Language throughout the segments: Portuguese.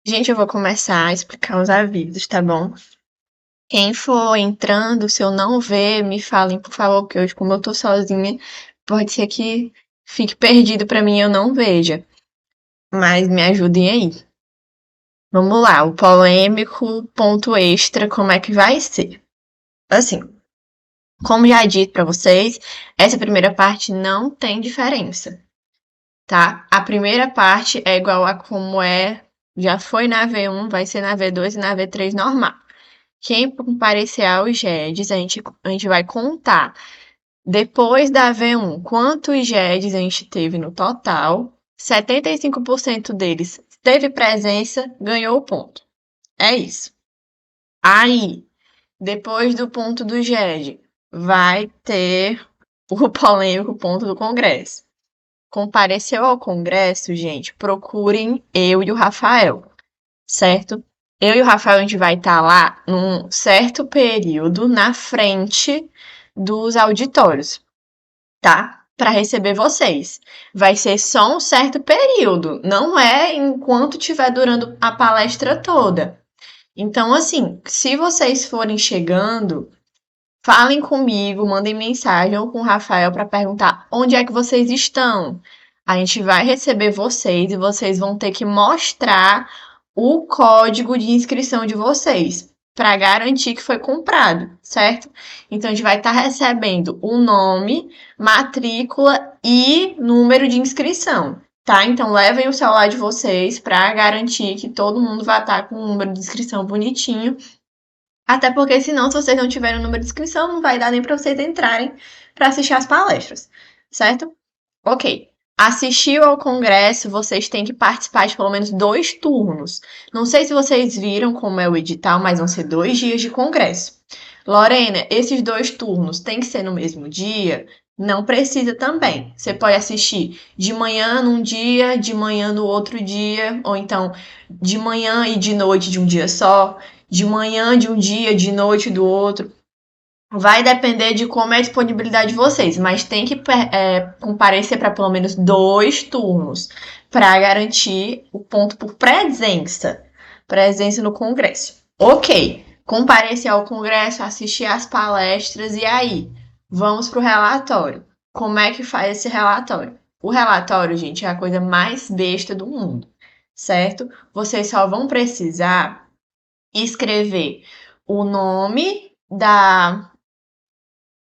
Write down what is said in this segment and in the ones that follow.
Gente, eu vou começar a explicar os avisos, tá bom? Quem for entrando, se eu não ver, me falem, por favor, porque hoje, como eu tô sozinha, pode ser que fique perdido pra mim e eu não veja. Mas me ajudem aí. Vamos lá, o polêmico ponto extra, como é que vai ser? Assim, como já dito pra vocês, essa primeira parte não tem diferença, tá? A primeira parte é igual a como já foi na V1, vai ser na V2 e na V3 normal. Quem comparecer aos GEDs, a gente vai contar depois da V1 quantos GEDs a gente teve no total. 75% deles teve presença, ganhou o ponto. É isso. Aí, depois do ponto do GED, vai ter o polêmico ponto do Congresso. Compareceu ao Congresso, gente, procurem eu e o Rafael, certo? Eu e o Rafael, a gente vai estar lá num certo período na frente dos auditórios, tá? Para receber vocês. Vai ser só um certo período, não é enquanto estiver durando a palestra toda. Então, assim, se vocês forem chegando, falem comigo, mandem mensagem ou com o Rafael para perguntar onde é que vocês estão. A gente vai receber vocês e vocês vão ter que mostrar o código de inscrição de vocês para garantir que foi comprado, certo? Então a gente vai estar recebendo o nome, matrícula e número de inscrição, tá? Então levem o celular de vocês para garantir que todo mundo vai estar com o número de inscrição bonitinho, até porque, senão, se vocês não tiverem o número de inscrição, não vai dar nem para vocês entrarem para assistir às palestras, certo? Ok. Assistiu ao congresso, vocês têm que participar de pelo menos 2 turnos. Não sei se vocês viram como é o edital, mas vão ser 2 dias de congresso. Lorena, esses 2 turnos têm que ser no mesmo dia? Não precisa também. Você pode assistir de manhã num dia, de manhã no outro dia, ou então de manhã e de noite de um dia só, de manhã de um dia, de noite do outro. Vai depender de como é a disponibilidade de vocês, mas tem que comparecer para pelo menos 2 turnos para garantir o ponto por presença no congresso. Ok, comparecer ao congresso, assistir às palestras e aí, vamos para o relatório. Como é que faz esse relatório? O relatório, gente, é a coisa mais besta do mundo, certo? Vocês só vão precisar escrever o nome da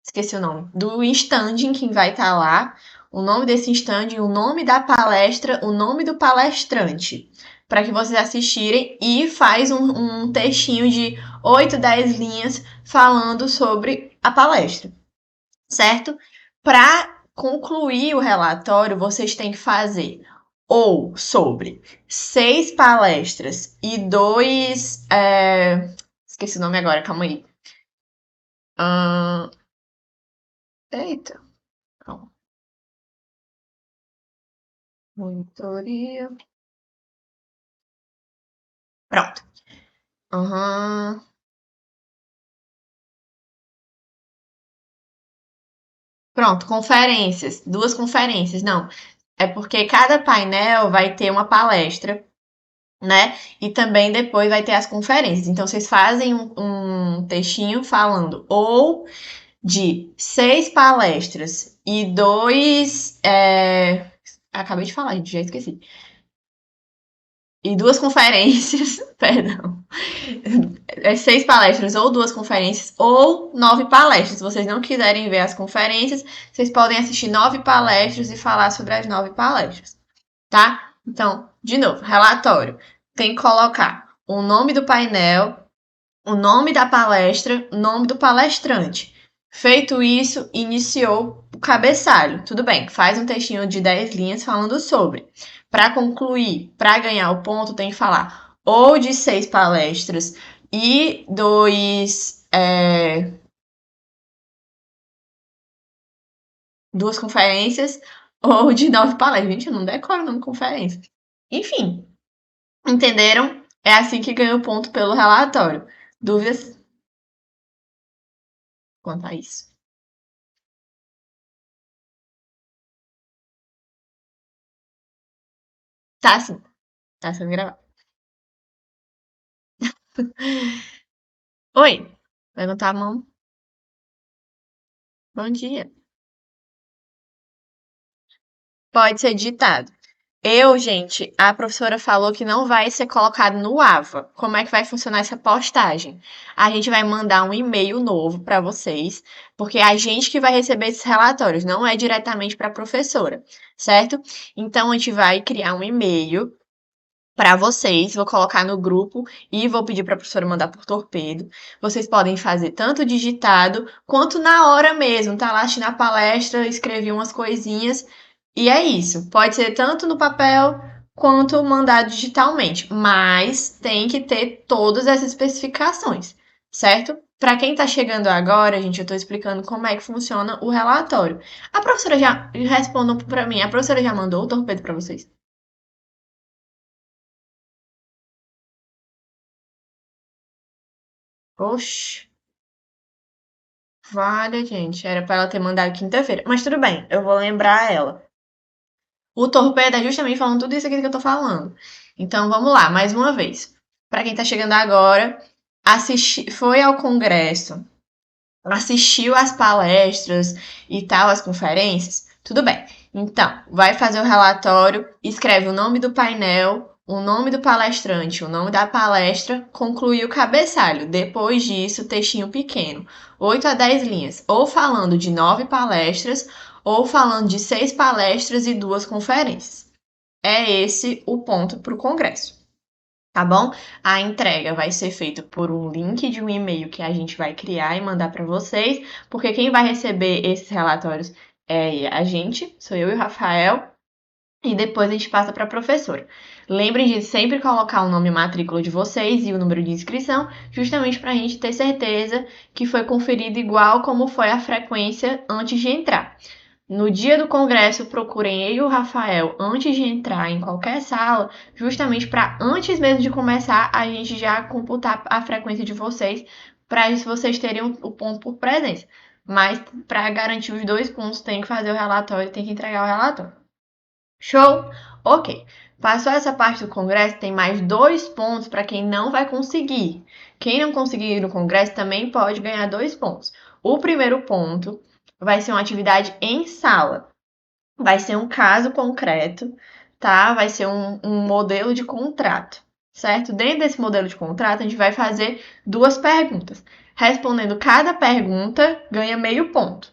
esqueci o nome, do stand em quem vai estar lá, o nome desse stand, o nome da palestra, o nome do palestrante, para que vocês assistirem e faz um textinho de 8, 10 linhas falando sobre a palestra, certo? Para concluir o relatório, vocês têm que fazer ou sobre 6 palestras e 2. Esqueci o nome agora, calma aí. Eita, calma. Monitoria. Pronto. Aham. Pronto, conferências. 2 conferências. Não, é porque cada painel vai ter uma palestra, né? E também depois vai ter as conferências. Então, vocês fazem um textinho falando ou de 6 palestras e 2. Acabei de falar, gente, já esqueci. E 2 conferências, perdão. 6 palestras, ou 2 conferências, ou 9 palestras. Se vocês não quiserem ver as conferências, vocês podem assistir 9 palestras e falar sobre as 9 palestras, tá? Então, de novo, relatório. Tem que colocar o nome do painel, o nome da palestra, o nome do palestrante. Feito isso, iniciou o cabeçalho. Tudo bem, faz um textinho de 10 linhas falando sobre. Para concluir, para ganhar o ponto, tem que falar ou de 6 palestras e 2 conferências, ou de 9 palestras. Gente, eu não decoro o nome de conferência. Enfim, entenderam? É assim que ganha o ponto pelo relatório. Dúvidas quanto a isso? Tá sim, tá sendo gravado. Oi, levantar a mão. Bom dia. Pode ser digitado. Gente, a professora falou que não vai ser colocado no AVA. Como é que vai funcionar essa postagem? A gente vai mandar um e-mail novo para vocês, porque é a gente que vai receber esses relatórios, não é diretamente para a professora, certo? Então a gente vai criar um e-mail para vocês, vou colocar no grupo e vou pedir para a professora mandar por torpedo. Vocês podem fazer tanto digitado quanto na hora mesmo, tá lá assistindo a palestra, escrevi umas coisinhas e é isso. Pode ser tanto no papel quanto mandado digitalmente, mas tem que ter todas essas especificações, certo? Para quem está chegando agora, gente, eu estou explicando como é que funciona o relatório. A professora já respondam para mim, a professora já mandou o torpedo para vocês? Oxi. Vale, gente. Era pra ela ter mandado quinta-feira. Mas tudo bem, eu vou lembrar ela. O torpedo é justamente falando tudo isso aqui que eu tô falando. Então vamos lá, mais uma vez. Pra quem tá chegando agora, foi ao congresso, assistiu às palestras e tal, às conferências, tudo bem. Então, vai fazer o relatório, escreve o nome do painel, o nome do palestrante, o nome da palestra, conclui o cabeçalho. Depois disso, textinho pequeno, 8 a 10 linhas, ou falando de 9 palestras, ou falando de 6 palestras e 2 conferências. É esse o ponto para o congresso, tá bom? A entrega vai ser feita por um link de um e-mail que a gente vai criar e mandar para vocês, porque quem vai receber esses relatórios é a gente, sou eu e o Rafael, e depois a gente passa para a professora. Lembrem de sempre colocar o nome e matrícula de vocês e o número de inscrição, justamente para a gente ter certeza que foi conferido igual como foi a frequência antes de entrar. No dia do congresso, procurem eu e o Rafael antes de entrar em qualquer sala, justamente para antes mesmo de começar a gente já computar a frequência de vocês, para vocês terem o ponto por presença. Mas para garantir os 2 pontos, tem que fazer o relatório, tem que entregar o relatório. Show? Ok. Passou essa parte do congresso, tem mais 2 pontos para quem não vai conseguir. Quem não conseguir ir no congresso também pode ganhar 2 pontos. O primeiro ponto vai ser uma atividade em sala. Vai ser um caso concreto, tá? Vai ser um modelo de contrato, certo? Dentro desse modelo de contrato, a gente vai fazer 2 perguntas. Respondendo cada pergunta, ganha meio ponto,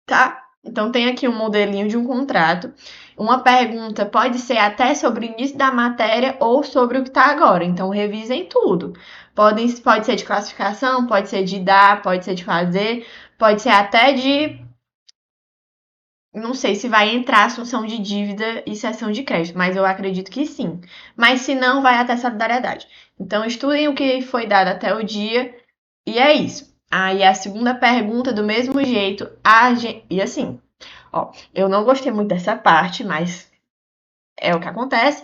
tá? Então, tem aqui um modelinho de um contrato. Uma pergunta pode ser até sobre o início da matéria ou sobre o que está agora. Então, revisem tudo. Pode ser de classificação, pode ser de dar, pode ser de fazer, pode ser até de não sei se vai entrar assunção de dívida e cessão de crédito, mas eu acredito que sim. Mas se não, vai até solidariedade. Então, estudem o que foi dado até o dia e é isso. Aí a segunda pergunta, do mesmo jeito, e assim, ó, eu não gostei muito dessa parte, mas é o que acontece.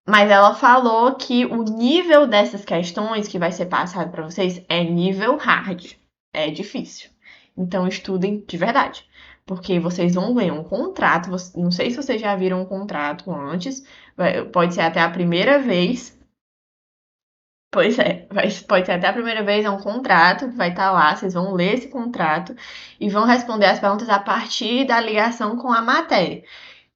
Mas ela falou que o nível dessas questões que vai ser passado para vocês é nível hard. É difícil. Então estudem de verdade. Porque vocês vão ver um contrato. Não sei se vocês já viram um contrato antes. Pode ser até a primeira vez. Pois é, pode ser até a primeira vez, é um contrato que vai estar lá, vocês vão ler esse contrato e vão responder as perguntas a partir da ligação com a matéria.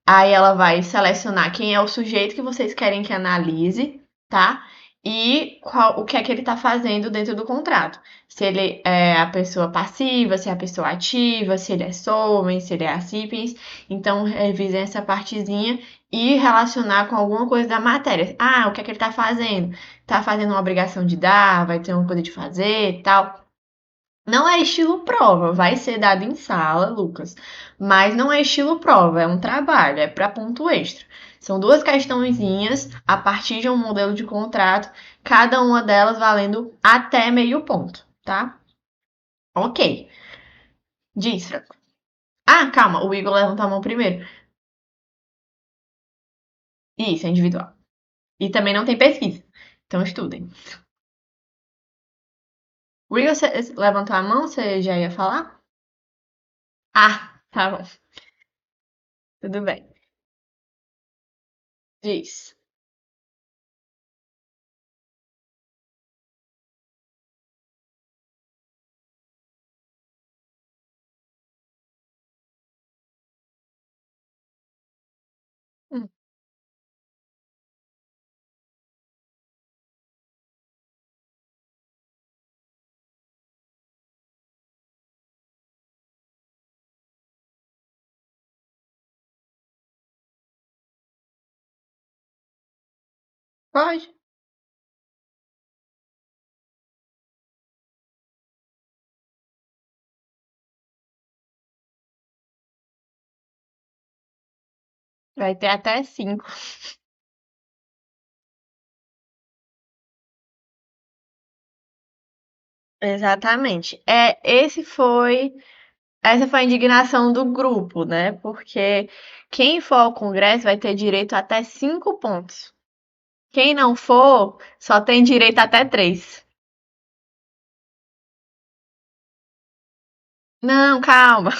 Aí ela vai selecionar quem é o sujeito que vocês querem que analise, tá? E o que é que ele está fazendo dentro do contrato. Se ele é a pessoa passiva, se é a pessoa ativa, se ele é solvens, se ele é acipiens. Então, revisem essa partezinha e relacionar com alguma coisa da matéria. Ah, o que é que ele está fazendo? Está fazendo uma obrigação de dar, vai ter uma coisa de fazer e tal. Não é estilo prova, vai ser dado em sala, Lucas, mas não é estilo prova, é um trabalho, é para ponto extra. São 2 questõezinhas a partir de um modelo de contrato, cada uma delas valendo até meio ponto, tá? Ok. Diz, Franco. Ah, calma, o Igor levantou a mão primeiro. Isso, é individual. E também não tem pesquisa. Então estudem. O Igor levantou a mão, você já ia falar? Ah, tá bom. Tudo bem. Diz. Pode. Vai ter até 5. Exatamente. Essa foi a indignação do grupo, né? Porque quem for ao Congresso vai ter direito até 5 pontos. Quem não for, só tem direito até 3. Não, calma.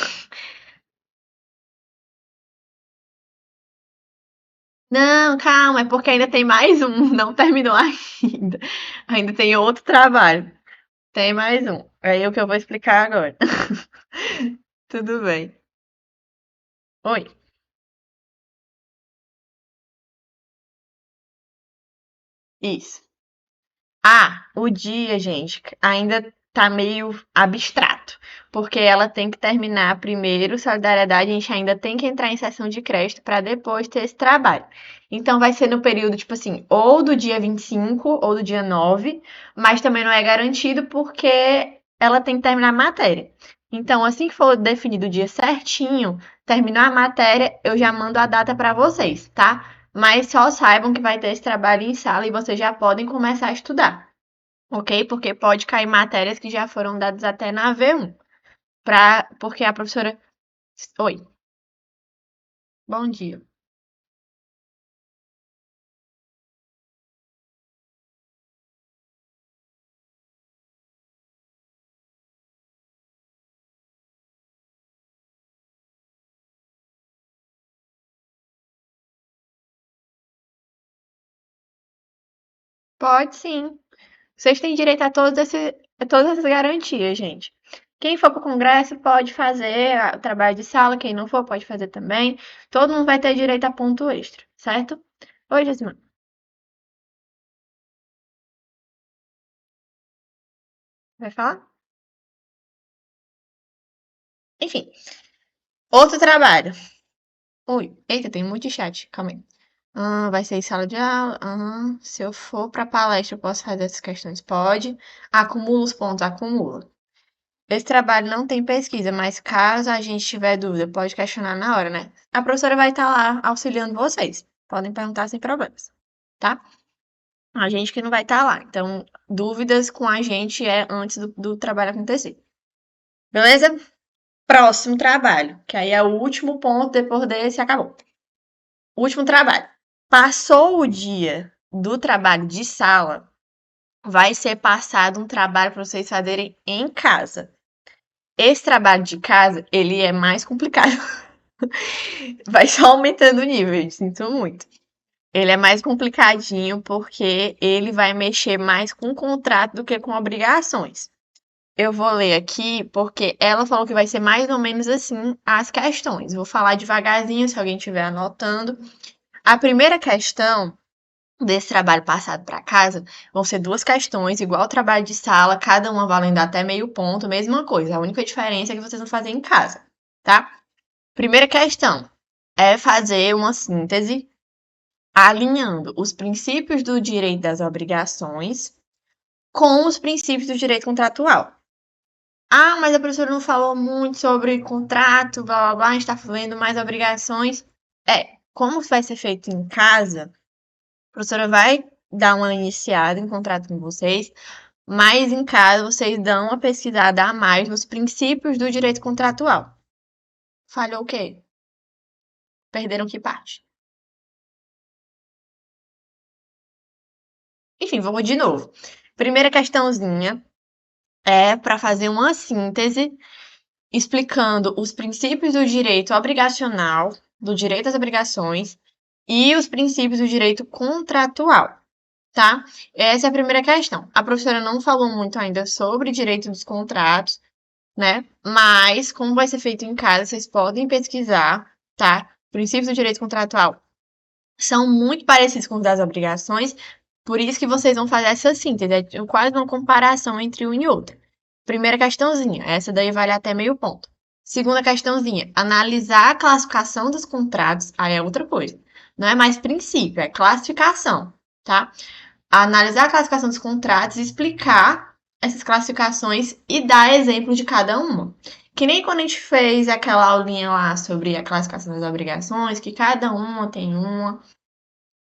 Não, calma, é porque ainda tem mais um, não terminou ainda. Ainda tem outro trabalho. Tem mais um. É o que eu vou explicar agora. Tudo bem. Oi. Isso. Ah, o dia, gente, ainda tá meio abstrato, porque ela tem que terminar primeiro solidariedade, a gente ainda tem que entrar em sessão de crédito para depois ter esse trabalho. Então vai ser no período, tipo assim, ou do dia 25 ou do dia 9, mas também não é garantido porque ela tem que terminar a matéria. Então, assim que for definido o dia certinho, terminar a matéria, eu já mando a data para vocês, tá? Mas só saibam que vai ter esse trabalho em sala e vocês já podem começar a estudar, ok? Porque pode cair matérias que já foram dadas até na V1, porque a professora. Oi, bom dia. Pode sim. Vocês têm direito a todas essas garantias, gente. Quem for para o Congresso pode fazer o trabalho de sala, quem não for pode fazer também. Todo mundo vai ter direito a ponto extra, certo? Oi, Jasmine. Vai falar? Enfim, outro trabalho. Oi, eita, tem muito chat, calma aí. Vai ser em sala de aula? Se eu for para palestra, eu posso fazer essas questões? Pode. Acumula os pontos, acumula. Esse trabalho não tem pesquisa, mas caso a gente tiver dúvida, pode questionar na hora, né? A professora vai estar lá auxiliando vocês. Podem perguntar sem problemas, tá? A gente que não vai estar lá. Então, dúvidas com a gente é antes do trabalho acontecer. Beleza? Próximo trabalho, que aí é o último ponto, depois desse acabou. Último trabalho. Passou o dia do trabalho de sala, vai ser passado um trabalho para vocês fazerem em casa. Esse trabalho de casa, ele é mais complicado. Vai só aumentando o nível, eu sinto muito. Ele é mais complicadinho porque ele vai mexer mais com contrato do que com obrigações. Eu vou ler aqui porque ela falou que vai ser mais ou menos assim as questões. Vou falar devagarzinho se alguém estiver anotando. A primeira questão desse trabalho passado para casa vão ser duas questões, igual o trabalho de sala, cada uma valendo até meio ponto, mesma coisa. A única diferença é que vocês vão fazer em casa, tá? Primeira questão é fazer uma síntese alinhando os princípios do direito das obrigações com os princípios do direito contratual. Ah, mas a professora não falou muito sobre contrato, blá blá blá, a gente está falando mais obrigações. Como vai ser feito em casa, a professora vai dar uma iniciada em contrato com vocês, mas em casa vocês dão uma pesquisada a mais nos princípios do direito contratual. Falhou o quê? Perderam que parte? Enfim, vamos de novo. Primeira questãozinha é para fazer uma síntese explicando os princípios do direito obrigacional, do direito às obrigações e os princípios do direito contratual, tá? Essa é a primeira questão. A professora não falou muito ainda sobre direito dos contratos, né? Mas, como vai ser feito em casa, vocês podem pesquisar, tá? Princípios do direito contratual são muito parecidos com os das obrigações, por isso que vocês vão fazer essa síntese, é quase uma comparação entre um e outro. Primeira questãozinha, essa daí vale até meio ponto. Segunda questãozinha, analisar a classificação dos contratos, aí é outra coisa. Não é mais princípio, é classificação. tá? Analisar a classificação dos contratos, explicar essas classificações e dar exemplo de cada uma. Que nem quando a gente fez aquela aulinha lá sobre a classificação das obrigações, que cada uma tem uma.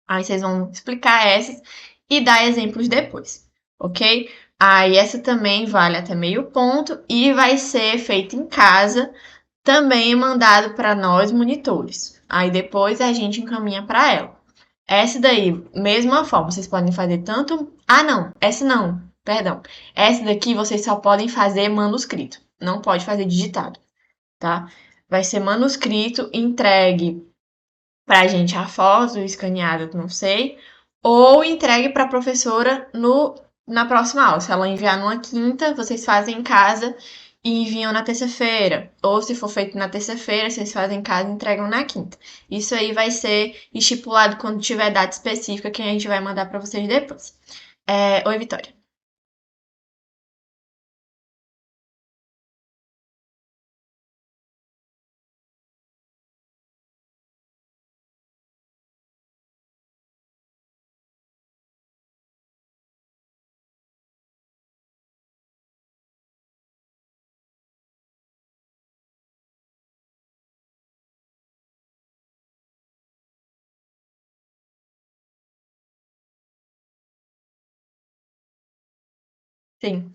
Aí vocês vão explicar essas e dar exemplos depois, ok? Aí essa também vale até meio ponto e vai ser feita em casa, também mandado para nós monitores. Aí depois a gente encaminha para ela. Essa daí, mesma forma, vocês podem fazer tanto. Ah, não, essa não, perdão. Essa daqui vocês só podem fazer manuscrito, não pode fazer digitado, tá? Vai ser manuscrito entregue pra gente a foto escaneada, não sei, ou entregue para a professora no, na próxima aula. Se ela enviar numa quinta, vocês fazem em casa e enviam na terça-feira. Ou se for feito na terça-feira, vocês fazem em casa e entregam na quinta. Isso aí vai ser estipulado quando tiver data específica que a gente vai mandar para vocês depois. Oi, Vitória. Sim.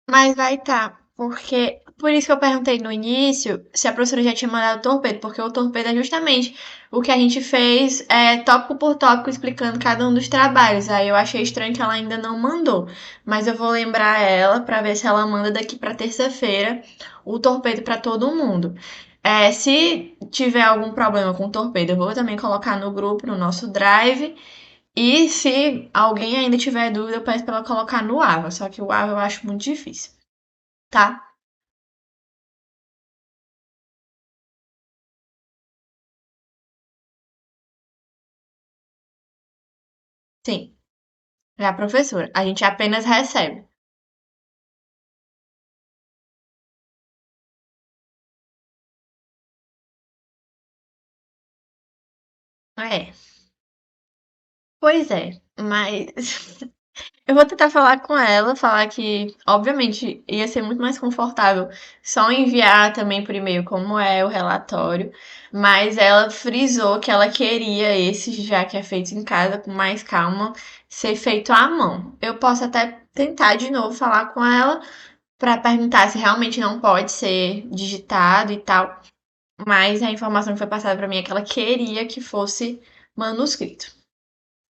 Mas vai estar, porque por isso que eu perguntei no início se a professora já tinha mandado o torpedo, porque o torpedo é justamente o que a gente fez tópico por tópico explicando cada um dos trabalhos. Aí eu achei estranho que ela ainda não mandou, mas eu vou lembrar ela para ver se ela manda daqui para terça-feira o torpedo para todo mundo. Se tiver algum problema com o torpedo, eu vou também colocar no grupo, no nosso drive. E se alguém ainda tiver dúvida, eu peço para ela colocar no Ava. Só que o Ava eu acho muito difícil, tá? Sim, é a professora. A gente apenas recebe. É, pois é, mas eu vou tentar falar com ela, falar que, obviamente, ia ser muito mais confortável só enviar também por e-mail como é o relatório, mas ela frisou que ela queria esse, já que é feito em casa, com mais calma, ser feito à mão. Eu posso até tentar de novo falar com ela para perguntar se realmente não pode ser digitado e tal, mas a informação que foi passada para mim é que ela queria que fosse manuscrito.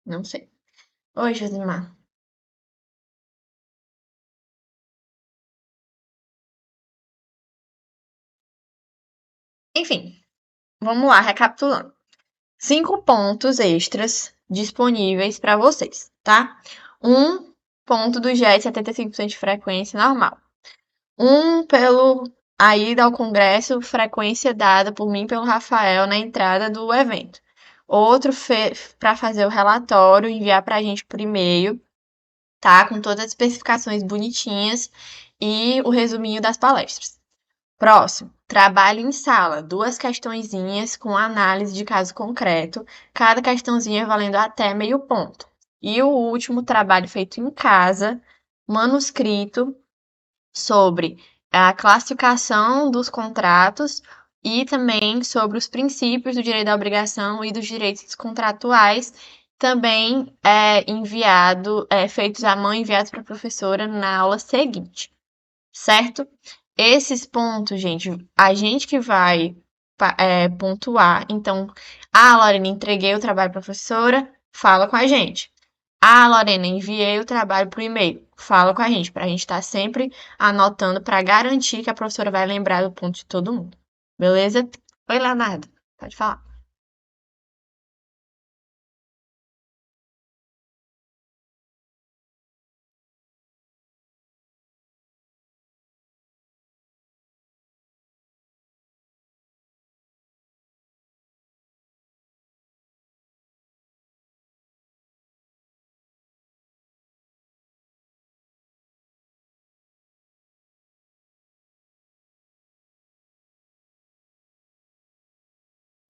Não sei. Oi, Josimar. Enfim, vamos lá, recapitulando. 5 pontos extras disponíveis para vocês, tá? Um ponto do JET 75% de frequência normal. Um pelo a ida ao congresso, frequência dada por mim e pelo Rafael na entrada do evento. Outro para fazer o relatório, enviar para a gente por e-mail, tá? Com todas as especificações bonitinhas e o resuminho das palestras. Próximo, trabalho em sala, 2 questõezinhas com análise de caso concreto, cada questãozinha valendo até meio ponto. E o último, trabalho feito em casa, manuscrito, sobre a classificação dos contratos e também sobre os princípios do direito da obrigação e dos direitos contratuais, também feitos à mão, enviados para a professora na aula seguinte, certo? Esses pontos, gente, a gente que vai pontuar. Então, Lorena, entreguei o trabalho para a professora, fala com a gente. Lorena, enviei o trabalho por e-mail, fala com a gente, para a gente estar sempre anotando para garantir que a professora vai lembrar do ponto de todo mundo. Beleza? Oi, Leonardo. Pode falar.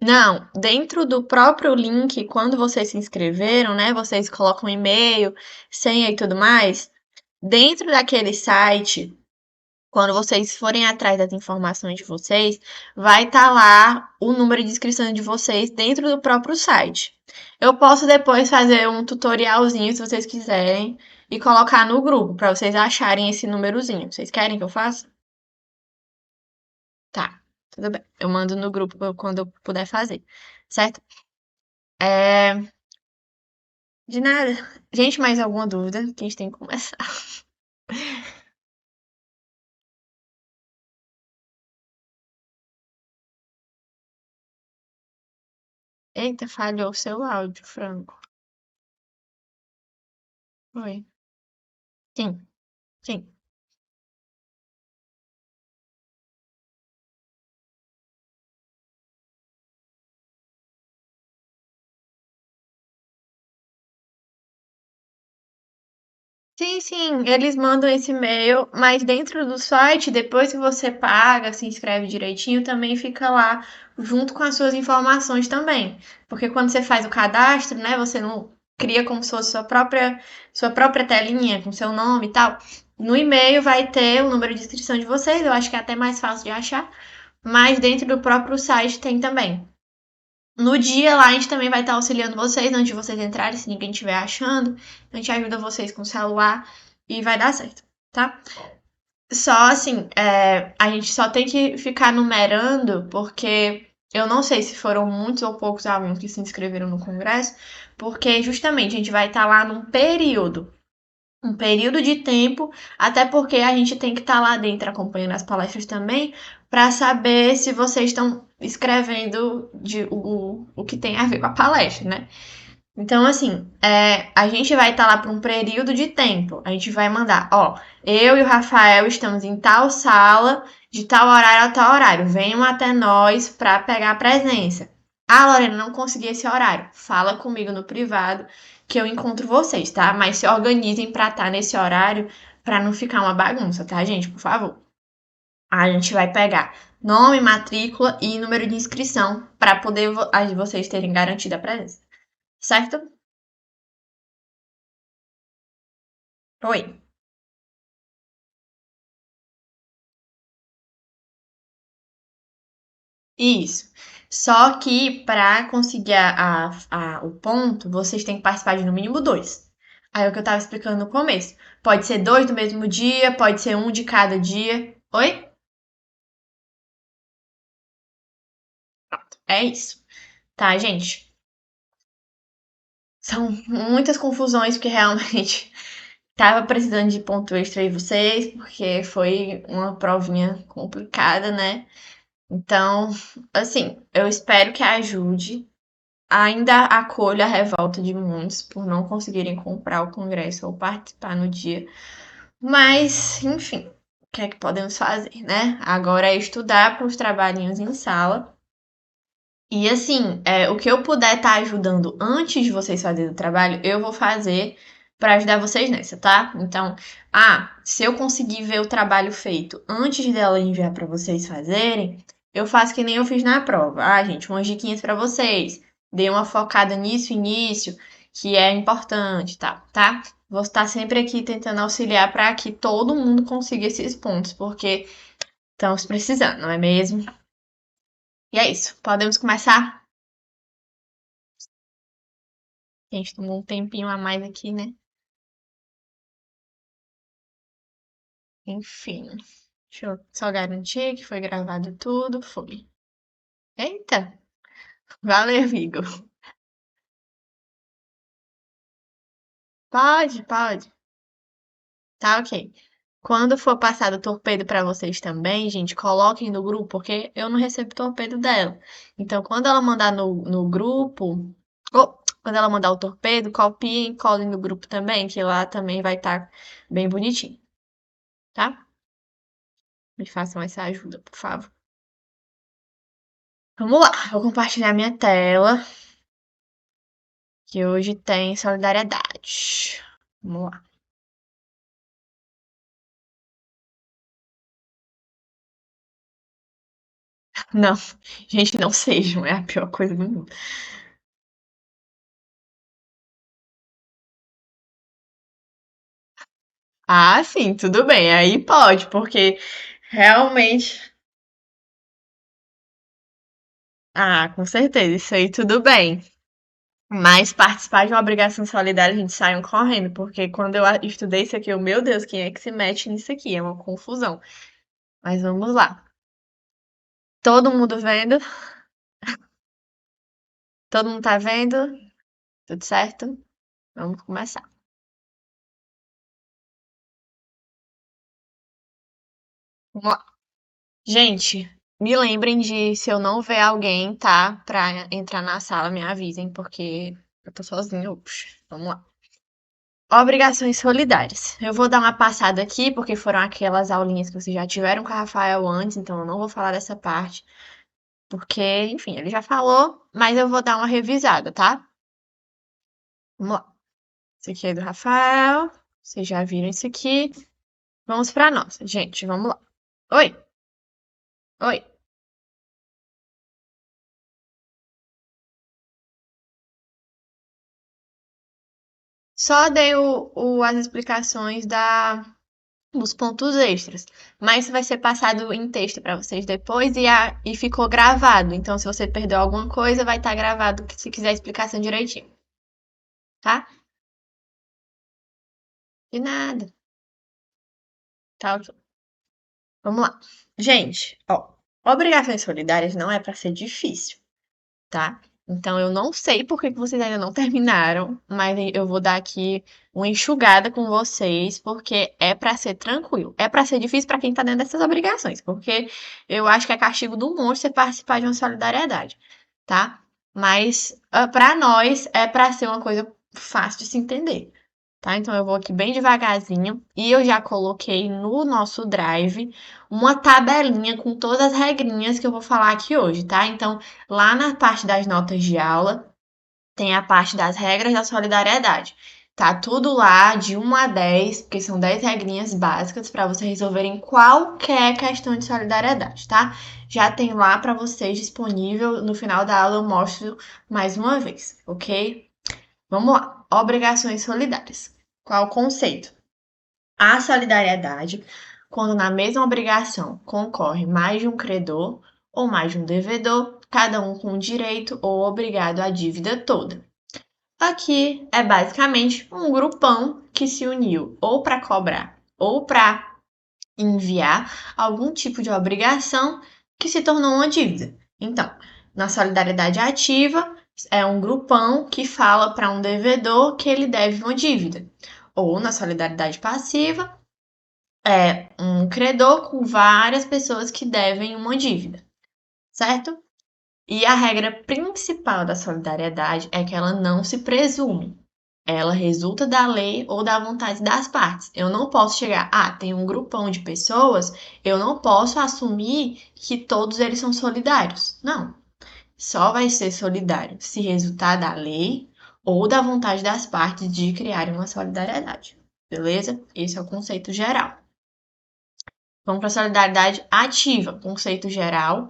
Não, dentro do próprio link, quando vocês se inscreveram, né? Vocês colocam e-mail, senha e tudo mais. Dentro daquele site, quando vocês forem atrás das informações de vocês, vai estar lá o número de inscrição de vocês dentro do próprio site. Eu posso depois fazer um tutorialzinho, se vocês quiserem, e colocar no grupo para vocês acharem esse númerozinho. Vocês querem que eu faça? Tá, tudo bem. Eu mando no grupo quando eu puder fazer, certo? É, de nada. Gente, mais alguma dúvida que a gente tem que começar? Eita, falhou o seu áudio, Franco. Oi. Sim, sim. Sim, sim, eles mandam esse e-mail, mas dentro do site, depois que você paga, se inscreve direitinho, também fica lá junto com as suas informações também. Porque quando você faz o cadastro, né, você não cria como se fosse sua própria telinha com seu nome e tal. No e-mail vai ter o número de inscrição de vocês, eu acho que é até mais fácil de achar, mas dentro do próprio site tem também. No dia lá, a gente também vai estar auxiliando vocês antes de vocês entrarem, se ninguém estiver achando. A gente ajuda vocês com o celular e vai dar certo, tá? Só assim, a gente só tem que ficar numerando, porque eu não sei se foram muitos ou poucos alunos que se inscreveram no congresso, porque justamente a gente vai estar lá num período. Um período de tempo, até porque a gente tem que estar lá dentro acompanhando as palestras também, para saber se vocês estão escrevendo o que tem a ver com a palestra, né? Então, assim, a gente vai estar lá por um período de tempo. A gente vai mandar, ó, eu e o Rafael estamos em tal sala, de tal horário a tal horário. Venham até nós para pegar a presença. Ah, Lorena, não consegui esse horário. Fala comigo no privado que eu encontro vocês, tá? Mas se organizem para estar nesse horário para não ficar uma bagunça, tá, gente? Por favor. A gente vai pegar nome, matrícula e número de inscrição para poder vocês terem garantida a presença. Certo? Oi. Isso. Só que para conseguir o ponto, vocês têm que participar de no mínimo dois. Aí é o que eu tava explicando no começo. Pode ser dois do mesmo dia, pode ser um de cada dia. Oi? É isso. Tá, gente? São muitas confusões, porque realmente tava precisando de ponto extra aí vocês, porque foi uma provinha complicada, né? Então, assim, eu espero que ajude. Ainda acolho a revolta de muitos por não conseguirem comprar o congresso ou participar no dia. Mas, enfim, o que é que podemos fazer, né? Agora é estudar para os trabalhinhos em sala. E assim, o que eu puder estar ajudando antes de vocês fazerem o trabalho, eu vou fazer para ajudar vocês nessa, tá? Então, se eu conseguir ver o trabalho feito antes dela enviar para vocês fazerem, eu faço que nem eu fiz na prova. Ah, gente, umas diquinhas para vocês. Dei uma focada nisso, início, que é importante, tá? Vou estar sempre aqui tentando auxiliar para que todo mundo consiga esses pontos, porque estamos precisando, não é mesmo? E é isso. Podemos começar? A gente tomou um tempinho a mais aqui, né? Enfim. Deixa eu só garantir que foi gravado tudo. Foi. Eita! Valeu, amigo. Pode, pode. Tá ok. Quando for passado o torpedo pra vocês também, gente, coloquem no grupo, porque eu não recebo torpedo dela. Então, quando ela mandar no grupo, ou quando ela mandar o torpedo, copiem e colhem no grupo também, que lá também vai estar bem bonitinho, tá? Me façam essa ajuda, por favor. Vamos lá, vou compartilhar minha tela, que hoje tem solidariedade. Vamos lá. Não, gente, não sejam, é a pior coisa do mundo. Ah, sim, tudo bem, aí pode, porque realmente. Ah, com certeza, isso aí tudo bem. Mas participar de uma obrigação solidária, a gente saiu correndo, porque quando eu estudei isso aqui, eu, meu Deus, quem é que se mete nisso aqui? É uma confusão. Mas vamos lá. Todo mundo vendo? Todo mundo tá vendo? Tudo certo? Vamos começar. Vamos lá. Gente, me lembrem de se eu não ver alguém, tá? Pra entrar na sala, me avisem, porque eu tô sozinha. Oxe, vamos lá. Obrigações solidárias. Eu vou dar uma passada aqui, porque foram aquelas aulinhas que vocês já tiveram com a Rafael antes, então eu não vou falar dessa parte, porque, enfim, ele já falou, mas eu vou dar uma revisada, tá? Vamos lá. Esse aqui é do Rafael. Vocês já viram isso aqui. Vamos pra nossa, gente. Vamos lá. Oi, oi. Só dei as explicações dos pontos extras, mas vai ser passado em texto para vocês depois e ficou gravado. Então, se você perdeu alguma coisa, vai estar gravado se quiser a explicação direitinho, tá? De nada. Tá, ok. Vamos lá. Gente, ó, obrigações solidárias não é para ser difícil, tá? Então eu não sei por que que vocês ainda não terminaram, mas eu vou dar aqui uma enxugada com vocês, porque é pra ser tranquilo. É pra ser difícil pra quem tá dentro dessas obrigações, porque eu acho que é castigo do monstro você participar de uma solidariedade, tá? Mas pra nós é pra ser uma coisa fácil de se entender. Tá? Então eu vou aqui bem devagarzinho e eu já coloquei no nosso Drive uma tabelinha com todas as regrinhas que eu vou falar aqui hoje, tá? Então, lá na parte das notas de aula, tem a parte das regras da solidariedade. Tá tudo lá de 1 a 10, porque são 10 regrinhas básicas para vocês resolverem qualquer questão de solidariedade, tá? Já tem lá para vocês disponível. No final da aula eu mostro mais uma vez, ok? Vamos lá. Obrigações solidárias. Qual o conceito? A solidariedade, quando na mesma obrigação concorre mais de um credor ou mais de um devedor, cada um com direito ou obrigado à dívida toda. Aqui é basicamente um grupão que se uniu ou para cobrar ou para enviar algum tipo de obrigação que se tornou uma dívida. Então, na solidariedade ativa, é um grupão que fala para um devedor que ele deve uma dívida. Ou na solidariedade passiva, é um credor com várias pessoas que devem uma dívida, certo? E a regra principal da solidariedade é que ela não se presume. Ela resulta da lei ou da vontade das partes. Eu não posso chegar, tem um grupão de pessoas, eu não posso assumir que todos eles são solidários. Não. Só vai ser solidário se resultar da lei ou da vontade das partes de criarem uma solidariedade. Beleza? Esse é o conceito geral. Vamos para a solidariedade ativa. O conceito geral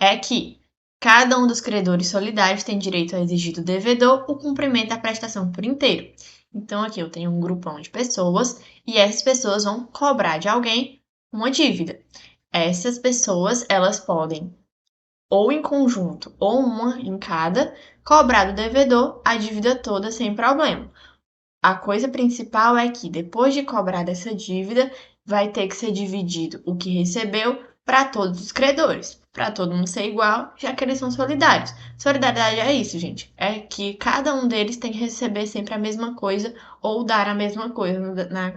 é que cada um dos credores solidários tem direito a exigir do devedor o cumprimento da prestação por inteiro. Então, aqui eu tenho um grupão de pessoas e essas pessoas vão cobrar de alguém uma dívida. Essas pessoas, elas podem, ou em conjunto, ou uma em cada, cobrar do devedor a dívida toda sem problema. A coisa principal é que, depois de cobrar dessa dívida, vai ter que ser dividido o que recebeu para todos os credores, para todo mundo ser igual, já que eles são solidários. Solidariedade é isso, gente. É que cada um deles tem que receber sempre a mesma coisa ou dar a mesma coisa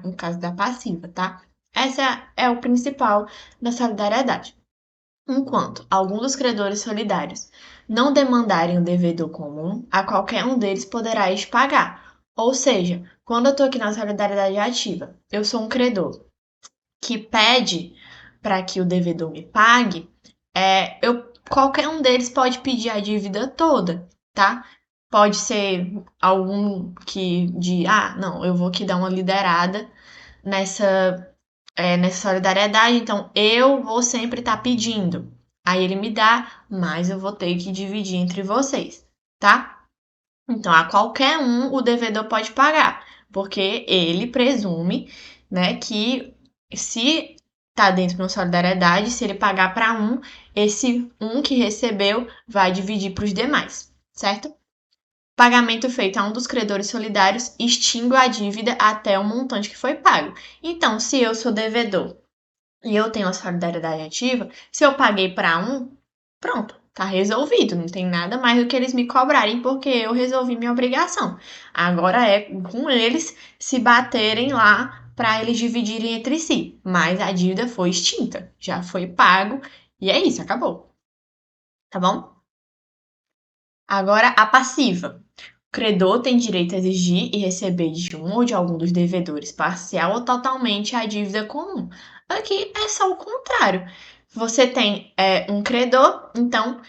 no caso da passiva, tá? Essa é o principal da solidariedade. Enquanto alguns dos credores solidários não demandarem o devedor comum, a qualquer um deles poderá pagar. Ou seja, quando eu estou aqui na solidariedade ativa, eu sou um credor que pede para que o devedor me pague, qualquer um deles pode pedir a dívida toda, tá? Pode ser algum não, eu vou aqui dar uma liderada nessa solidariedade, então eu vou sempre estar pedindo. Aí ele me dá, mas eu vou ter que dividir entre vocês, tá? Então, a qualquer um o devedor pode pagar, porque ele presume, né, que se tá dentro de uma solidariedade, se ele pagar para um, esse um que recebeu vai dividir para os demais, certo? Pagamento feito a um dos credores solidários extingue a dívida até o montante que foi pago. Então, se eu sou devedor e eu tenho a solidariedade ativa, se eu paguei para um, pronto, tá resolvido. Não tem nada mais do que eles me cobrarem porque eu resolvi minha obrigação. Agora é com eles se baterem lá para eles dividirem entre si. Mas a dívida foi extinta, já foi pago e é isso, acabou. Tá bom? Agora a passiva. O credor tem direito a exigir e receber de um ou de algum dos devedores, parcial ou totalmente, a dívida comum. Aqui é só o contrário. Você tem um credor, então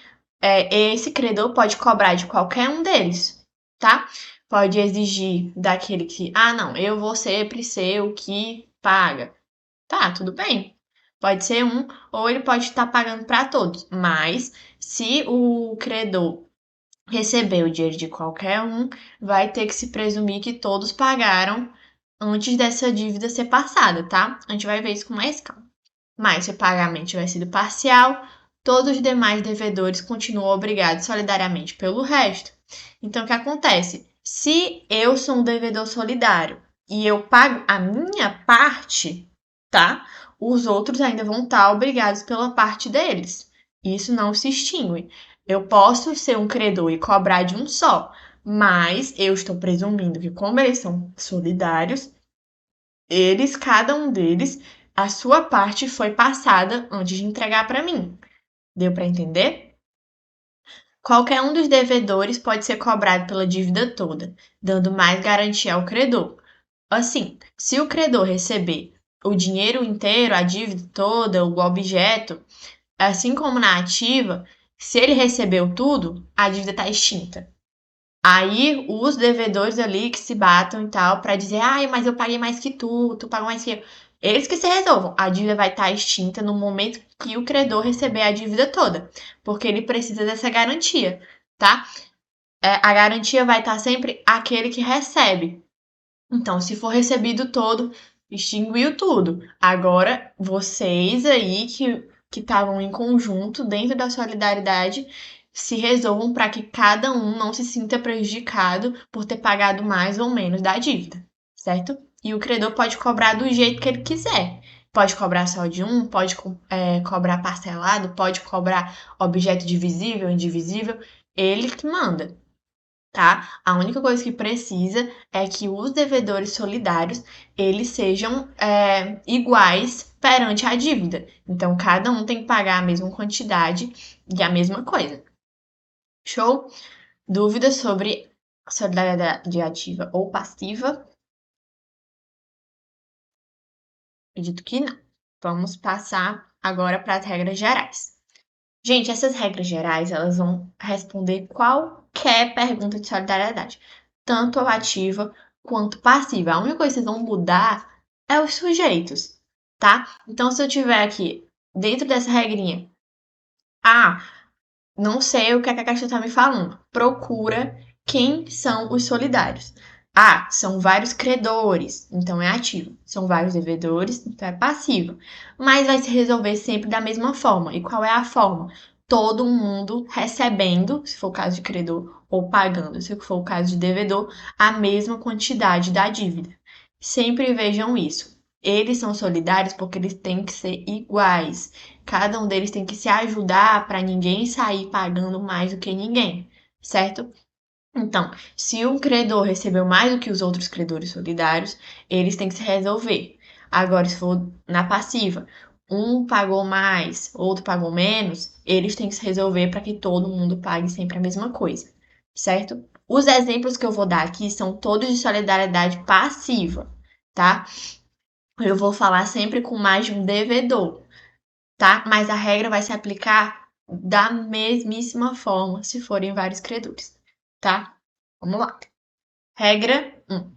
esse credor pode cobrar de qualquer um deles, tá? Pode exigir daquele que, não, eu vou sempre ser o que paga. Tá, tudo bem. Pode ser um, ou ele pode estar pagando para todos. Mas se o credor receber o dinheiro de qualquer um, vai ter que se presumir que todos pagaram antes dessa dívida ser passada, tá? A gente vai ver isso com mais calma. Mas se o pagamento tiver sido parcial, todos os demais devedores continuam obrigados solidariamente pelo resto. Então, o que acontece? Se eu sou um devedor solidário e eu pago a minha parte, tá? Os outros ainda vão estar obrigados pela parte deles. Isso não se extingue. Eu posso ser um credor e cobrar de um só, mas eu estou presumindo que, como eles são solidários, cada um deles, a sua parte foi passada antes de entregar para mim. Deu para entender? Qualquer um dos devedores pode ser cobrado pela dívida toda, dando mais garantia ao credor. Assim, se o credor receber o dinheiro inteiro, a dívida toda, o objeto, assim como na ativa, se ele recebeu tudo, a dívida está extinta. Aí os devedores ali que se batam e tal para dizer, mas eu paguei mais que tu pagou mais que eu. Eles que se resolvam. A dívida vai estar extinta no momento que o credor receber a dívida toda, porque ele precisa dessa garantia, tá? A garantia vai estar sempre aquele que recebe. Então, se for recebido todo, extinguiu tudo. Agora, vocês aí que estavam em conjunto dentro da solidariedade se resolvam para que cada um não se sinta prejudicado por ter pagado mais ou menos da dívida, certo? E o credor pode cobrar do jeito que ele quiser. Pode cobrar só de um, pode cobrar parcelado, pode cobrar objeto divisível, indivisível, ele que manda, tá? A única coisa que precisa é que os devedores solidários eles sejam iguais perante a dívida. Então, cada um tem que pagar a mesma quantidade e a mesma coisa. Show? Dúvidas sobre solidariedade ativa ou passiva? Acredito que não. Vamos passar agora para as regras gerais. Gente, essas regras gerais, elas vão responder qualquer pergunta de solidariedade, tanto ativa quanto passiva. A única coisa que vocês vão mudar é os sujeitos, tá? Então, se eu tiver aqui, dentro dessa regrinha, não sei o que a Caixa está me falando. Procura quem são os solidários. São vários credores, então é ativo. São vários devedores, então é passivo. Mas vai se resolver sempre da mesma forma. E qual é a forma? Todo mundo recebendo, se for o caso de credor, ou pagando, se for o caso de devedor, a mesma quantidade da dívida. Sempre vejam isso. Eles são solidários porque eles têm que ser iguais. Cada um deles tem que se ajudar para ninguém sair pagando mais do que ninguém, certo? Então, se um credor recebeu mais do que os outros credores solidários, eles têm que se resolver. Agora, se for na passiva, um pagou mais, outro pagou menos, eles têm que se resolver para que todo mundo pague sempre a mesma coisa, certo? Os exemplos que eu vou dar aqui são todos de solidariedade passiva, tá? Eu vou falar sempre com mais de um devedor, tá? Mas a regra vai se aplicar da mesmíssima forma se forem vários credores, tá? Vamos lá. Regra 1.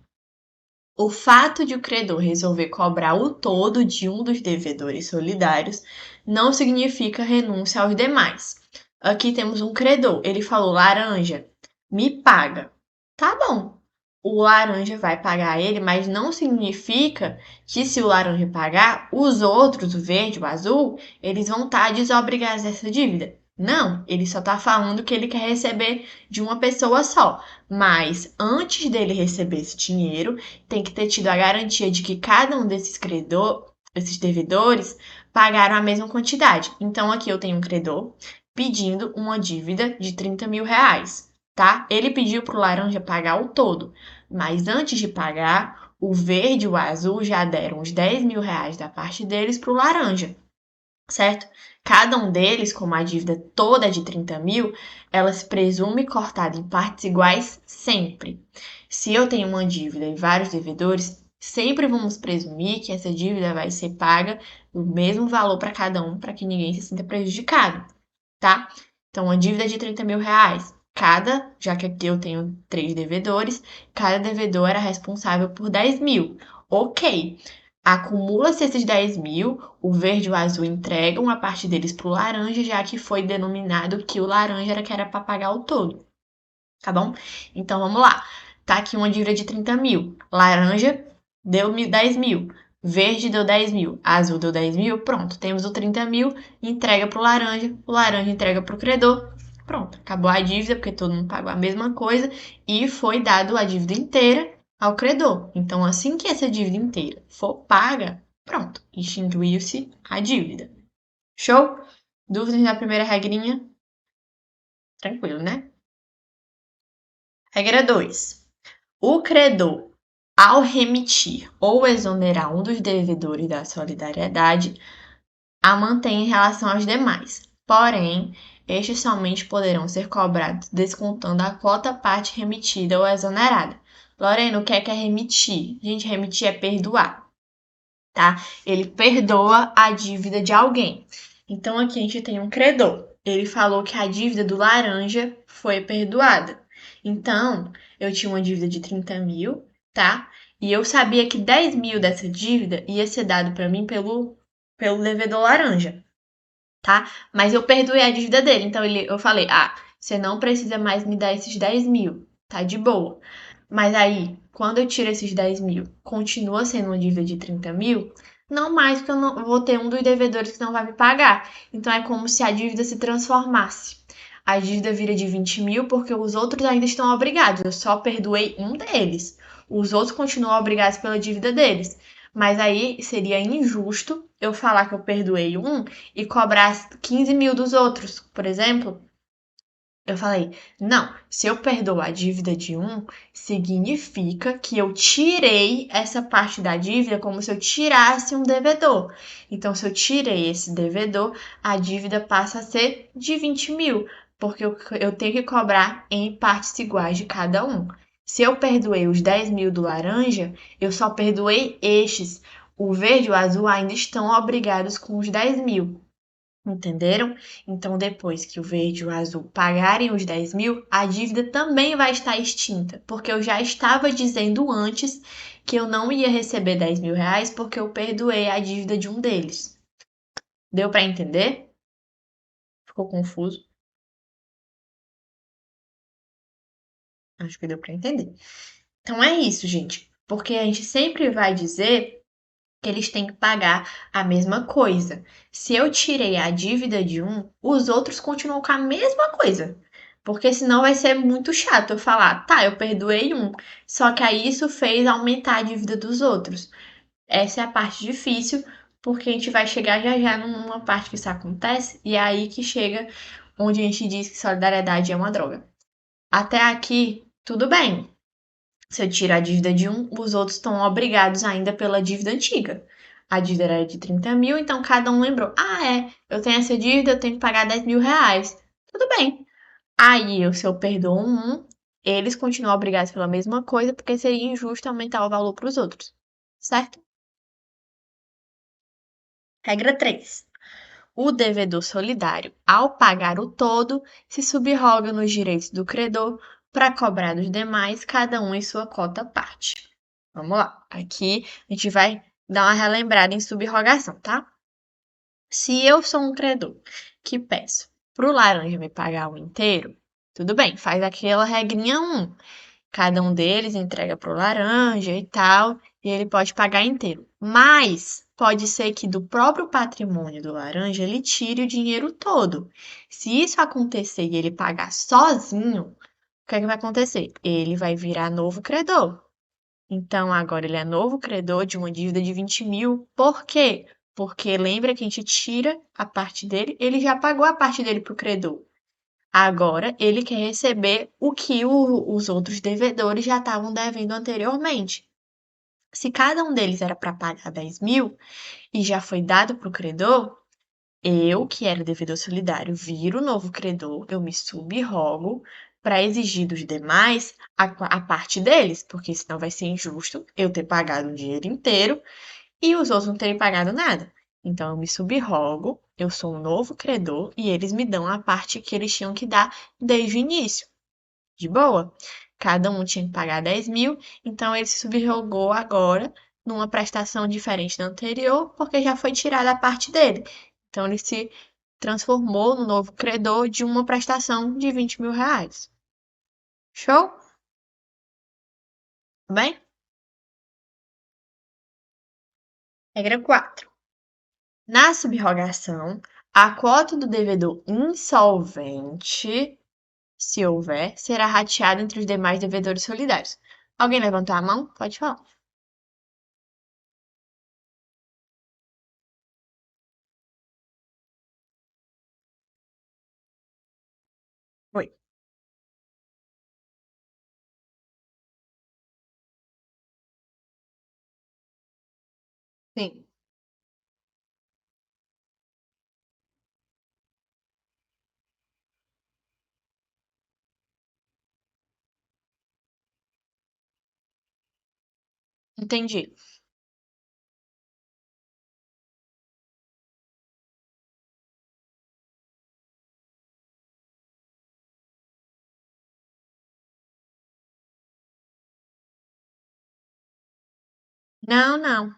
O fato de o credor resolver cobrar o todo de um dos devedores solidários não significa renúncia aos demais. Aqui temos um credor, ele falou: laranja, me paga. Tá bom. O laranja vai pagar ele, mas não significa que se o laranja pagar, os outros, o verde, o azul, eles vão estar desobrigados dessa dívida. Não, ele só está falando que ele quer receber de uma pessoa só. Mas antes dele receber esse dinheiro, tem que ter tido a garantia de que cada um esses devedores, pagaram a mesma quantidade. Então, aqui eu tenho um credor pedindo uma dívida de 30 mil reais, tá? Ele pediu para o laranja pagar o todo, mas antes de pagar, o verde e o azul já deram os 10 mil reais da parte deles para o laranja, certo? Cada um deles, como a dívida toda é de 30 mil, ela se presume cortada em partes iguais sempre. Se eu tenho uma dívida e vários devedores, sempre vamos presumir que essa dívida vai ser paga o mesmo valor para cada um, para que ninguém se sinta prejudicado, tá? Então, uma dívida de 30 mil reais. Já que aqui eu tenho 3 devedores, cada devedor era responsável por 10 mil. Ok, acumula-se esses 10 mil, o verde e o azul entregam a parte deles para o laranja, já que foi denominado que o laranja era que era para pagar o todo, tá bom? Então vamos lá. Tá aqui uma dívida de 30 mil. Laranja deu 10 mil. Verde deu 10 mil. Azul deu 10 mil. Pronto, temos o 30 mil. Entrega para o laranja entrega para o credor. Pronto, acabou a dívida, porque todo mundo pagou a mesma coisa e foi dado a dívida inteira ao credor. Então, assim que essa dívida inteira for paga, pronto, extinguiu-se a dívida. Show? Dúvidas na primeira regrinha? Tranquilo, né? Regra 2. O credor, ao remitir ou exonerar um dos devedores da solidariedade, a mantém em relação aos demais. Porém, estes somente poderão ser cobrados descontando a quota parte remitida ou exonerada. Lorena, o que é remitir? Gente, remitir é perdoar, tá? Ele perdoa a dívida de alguém. Então, aqui a gente tem um credor. Ele falou que a dívida do laranja foi perdoada. Então, eu tinha uma dívida de 30 mil, tá? E eu sabia que 10 mil dessa dívida ia ser dado para mim pelo devedor laranja, tá? Mas eu perdoei a dívida dele. Então, eu falei, você não precisa mais me dar esses 10 mil, tá de boa. Mas aí, quando eu tiro esses 10 mil, continua sendo uma dívida de 30 mil? Não mais, porque eu vou ter um dos devedores que não vai me pagar. Então, é como se a dívida se transformasse. A dívida vira de 20 mil porque os outros ainda estão obrigados. Eu só perdoei um deles. Os outros continuam obrigados pela dívida deles. Mas aí seria injusto eu falar que eu perdoei um e cobrar 15 mil dos outros, por exemplo. Eu falei, não, se eu perdoo a dívida de um, significa que eu tirei essa parte da dívida como se eu tirasse um devedor. Então, se eu tirei esse devedor, a dívida passa a ser de 20 mil, porque eu tenho que cobrar em partes iguais de cada um. Se eu perdoei os 10 mil do laranja, eu só perdoei estes. O verde e o azul ainda estão obrigados com os 10 mil. Entenderam? Então, depois que o verde e o azul pagarem os 10 mil, a dívida também vai estar extinta, porque eu já estava dizendo antes que eu não ia receber 10 mil reais porque eu perdoei a dívida de um deles. Deu para entender? Ficou confuso? Acho que deu para entender. Então é isso, gente. Porque a gente sempre vai dizer que eles têm que pagar a mesma coisa. Se eu tirei a dívida de um, os outros continuam com a mesma coisa. Porque senão vai ser muito chato eu falar, tá, eu perdoei um, só que aí isso fez aumentar a dívida dos outros. Essa é a parte difícil, porque a gente vai chegar já já numa parte que isso acontece, e é aí que chega onde a gente diz que solidariedade é uma droga. Até aqui, tudo bem. Se eu tiro a dívida de um, os outros estão obrigados ainda pela dívida antiga. A dívida era de 30 mil, então cada um lembrou: eu tenho essa dívida, eu tenho que pagar 10 mil reais. Tudo bem. Aí, se eu perdoo um, eles continuam obrigados pela mesma coisa, porque seria injusto aumentar o valor para os outros. Certo? Regra 3. O devedor solidário, ao pagar o todo, se subroga nos direitos do credor para cobrar dos demais, cada um em sua cota parte. Vamos lá. Aqui a gente vai dar uma relembrada em subrrogação, tá? Se eu sou um credor que peço pro laranja me pagar o inteiro, tudo bem, faz aquela regrinha 1. Cada um deles entrega pro laranja e tal, e ele pode pagar inteiro. Mas pode ser que do próprio patrimônio do laranja ele tire o dinheiro todo. Se isso acontecer e ele pagar sozinho, o que é que vai acontecer? Ele vai virar novo credor. Então, agora ele é novo credor de uma dívida de 20 mil. Por quê? Porque lembra que a gente tira a parte dele, ele já pagou a parte dele para o credor. Agora ele quer receber o que os outros devedores já estavam devendo anteriormente. Se cada um deles era para pagar 10 mil e já foi dado para o credor, eu, que era devedor solidário, viro o novo credor, eu me subrrogo para exigir dos demais a parte deles, porque senão vai ser injusto eu ter pagado o dinheiro inteiro e os outros não terem pagado nada. Então eu me subrrogo, eu sou um novo credor e eles me dão a parte que eles tinham que dar desde o início. De boa? Cada um tinha que pagar 10 mil, então ele se subrogou agora numa prestação diferente da anterior, porque já foi tirada a parte dele. Então ele se transformou no novo credor de uma prestação de 20 mil reais. Show? Tudo bem? Regra 4. Na subrogação, a cota do devedor insolvente, se houver, será rateada entre os demais devedores solidários. Alguém levantou a mão? Pode falar. Oi. Sim, entendi. Não, não.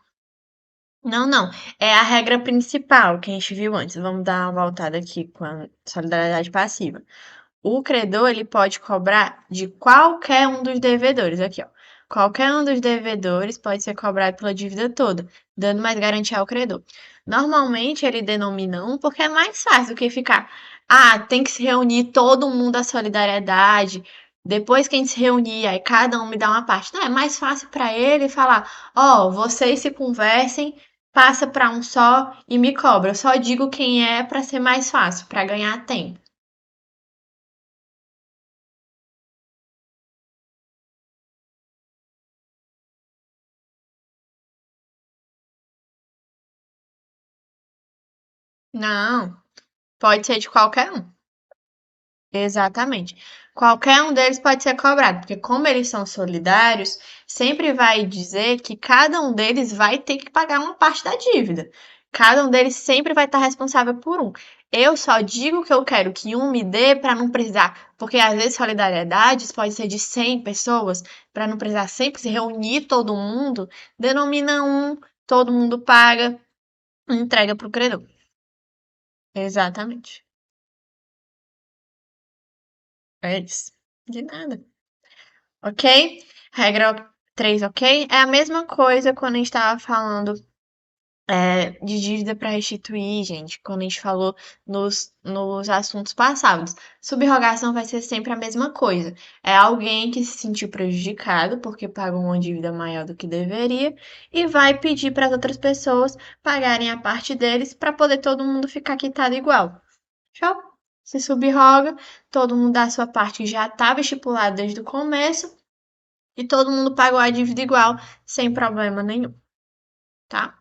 Não, não. É a regra principal que a gente viu antes. Vamos dar uma voltada aqui com a solidariedade passiva. O credor, ele pode cobrar de qualquer um dos devedores. Aqui, ó. Qualquer um dos devedores pode ser cobrado pela dívida toda, dando mais garantia ao credor. Normalmente, ele denomina um porque é mais fácil do que ficar. Ah, tem que se reunir todo mundo a solidariedade. Depois que a gente se reunir, aí cada um me dá uma parte. Não, é mais fácil para ele falar: ó, vocês se conversem, passa para um só e me cobra. Eu só digo quem é para ser mais fácil, para ganhar tempo. Não, pode ser de qualquer um. Exatamente. Qualquer um deles pode ser cobrado, porque como eles são solidários, sempre vai dizer que cada um deles vai ter que pagar uma parte da dívida. Cada um deles sempre vai estar responsável por um. Eu só digo que eu quero que um me dê para não precisar, porque às vezes solidariedades pode ser de 100 pessoas, para não precisar sempre se reunir todo mundo, denomina um, todo mundo paga, entrega para o credor. Exatamente. É isso. De nada. Ok? Regra 3, ok? É a mesma coisa quando a gente estava falando de dívida para restituir, gente, quando a gente falou nos assuntos passados. Subrogação vai ser sempre a mesma coisa. É alguém que se sentiu prejudicado porque pagou uma dívida maior do que deveria e vai pedir para as outras pessoas pagarem a parte deles para poder todo mundo ficar quitado igual. Show? Se subroga, todo mundo dá a sua parte que já estava estipulado desde o começo e todo mundo pagou a dívida igual, sem problema nenhum, tá?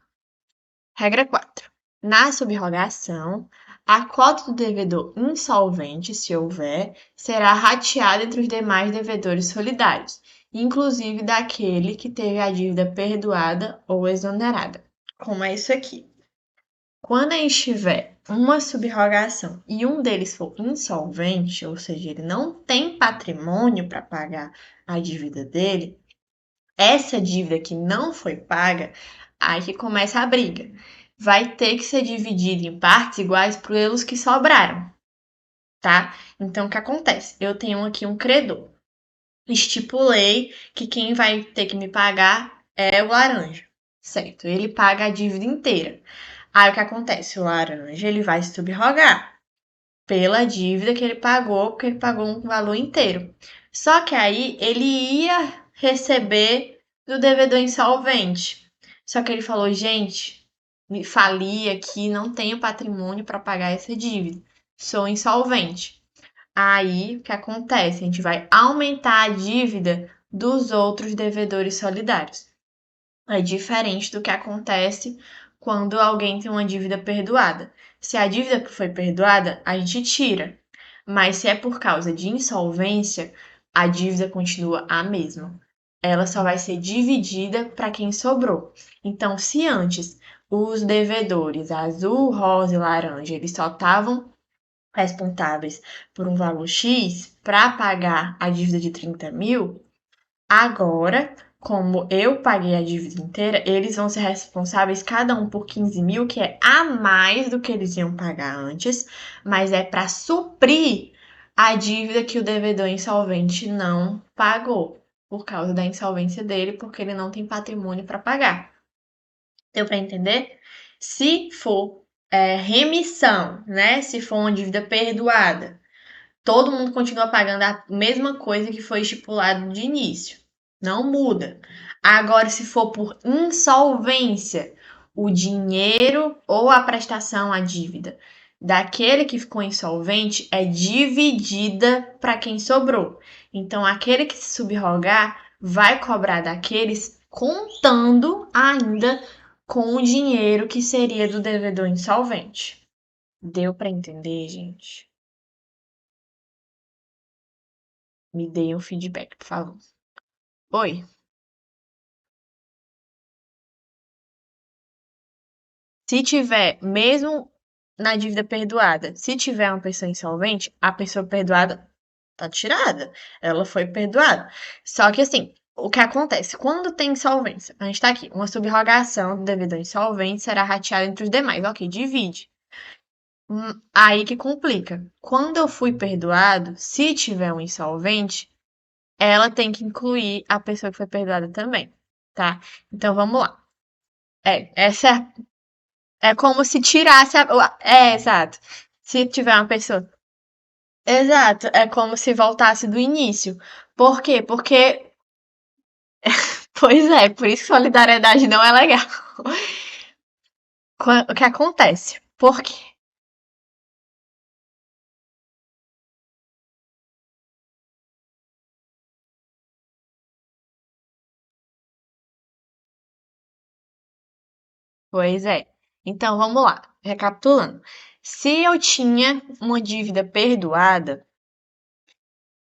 Regra 4. Na subrogação, a cota do devedor insolvente, se houver, será rateada entre os demais devedores solidários, inclusive daquele que teve a dívida perdoada ou exonerada. Como é isso aqui? Quando a gente tiver uma subrogação e um deles for insolvente, ou seja, ele não tem patrimônio para pagar a dívida dele, Essa dívida que não foi paga, aí que começa a briga. Vai ter que ser dividida em partes iguais pelos que sobraram, tá? Então, o que acontece? Eu tenho aqui um credor. Estipulei que quem vai ter que me pagar é o laranja, certo? Ele paga a dívida inteira. Aí o que acontece? O laranja ele vai subrogar pela dívida que ele pagou, porque ele pagou um valor inteiro. Só que aí ele ia receber do devedor insolvente. Só que ele falou, gente, me fali aqui, não tenho patrimônio para pagar essa dívida. Sou insolvente. Aí, o que acontece? A gente vai aumentar a dívida dos outros devedores solidários. É diferente do que acontece quando alguém tem uma dívida perdoada. Se a dívida foi perdoada, a gente tira. Mas se é por causa de insolvência, a dívida continua a mesma. Ela só vai ser dividida para quem sobrou. Então, se antes os devedores azul, rosa e laranja, eles só estavam responsáveis por um valor X para pagar a dívida de 30 mil, agora, como eu paguei a dívida inteira, eles vão ser responsáveis cada um por 15 mil, que é a mais do que eles iam pagar antes, mas é para suprir a dívida que o devedor insolvente não pagou, por causa da insolvência dele, porque ele não tem patrimônio para pagar. Deu para entender? Se for remissão, né? Se for uma dívida perdoada, todo mundo continua pagando a mesma coisa que foi estipulado de início. Não muda. Agora, se for por insolvência, o dinheiro ou a prestação, a dívida daquele que ficou insolvente é dividida para quem sobrou. Então, aquele que se subrogar vai cobrar daqueles contando ainda com o dinheiro que seria do devedor insolvente. Deu para entender, gente? Me deem um feedback, por favor. Oi. Se tiver, mesmo na dívida perdoada, se tiver uma pessoa insolvente, a pessoa perdoada tá tirada. Ela foi perdoada. Só que assim, o que acontece? Quando tem insolvência, a gente tá aqui, uma subrogação do devedor insolvente será rateada entre os demais. Ok, divide. Aí que complica. Quando eu fui perdoado, se tiver um insolvente, ela tem que incluir a pessoa que foi perdoada também, tá? Então vamos lá. Essa é como se tirasse exato. Se tiver uma pessoa. Exato, é como se voltasse do início. Por quê? Porque, pois é, por isso que solidariedade não é legal. O que acontece? Por quê? Pois é. Então vamos lá, recapitulando. Se eu tinha uma dívida perdoada,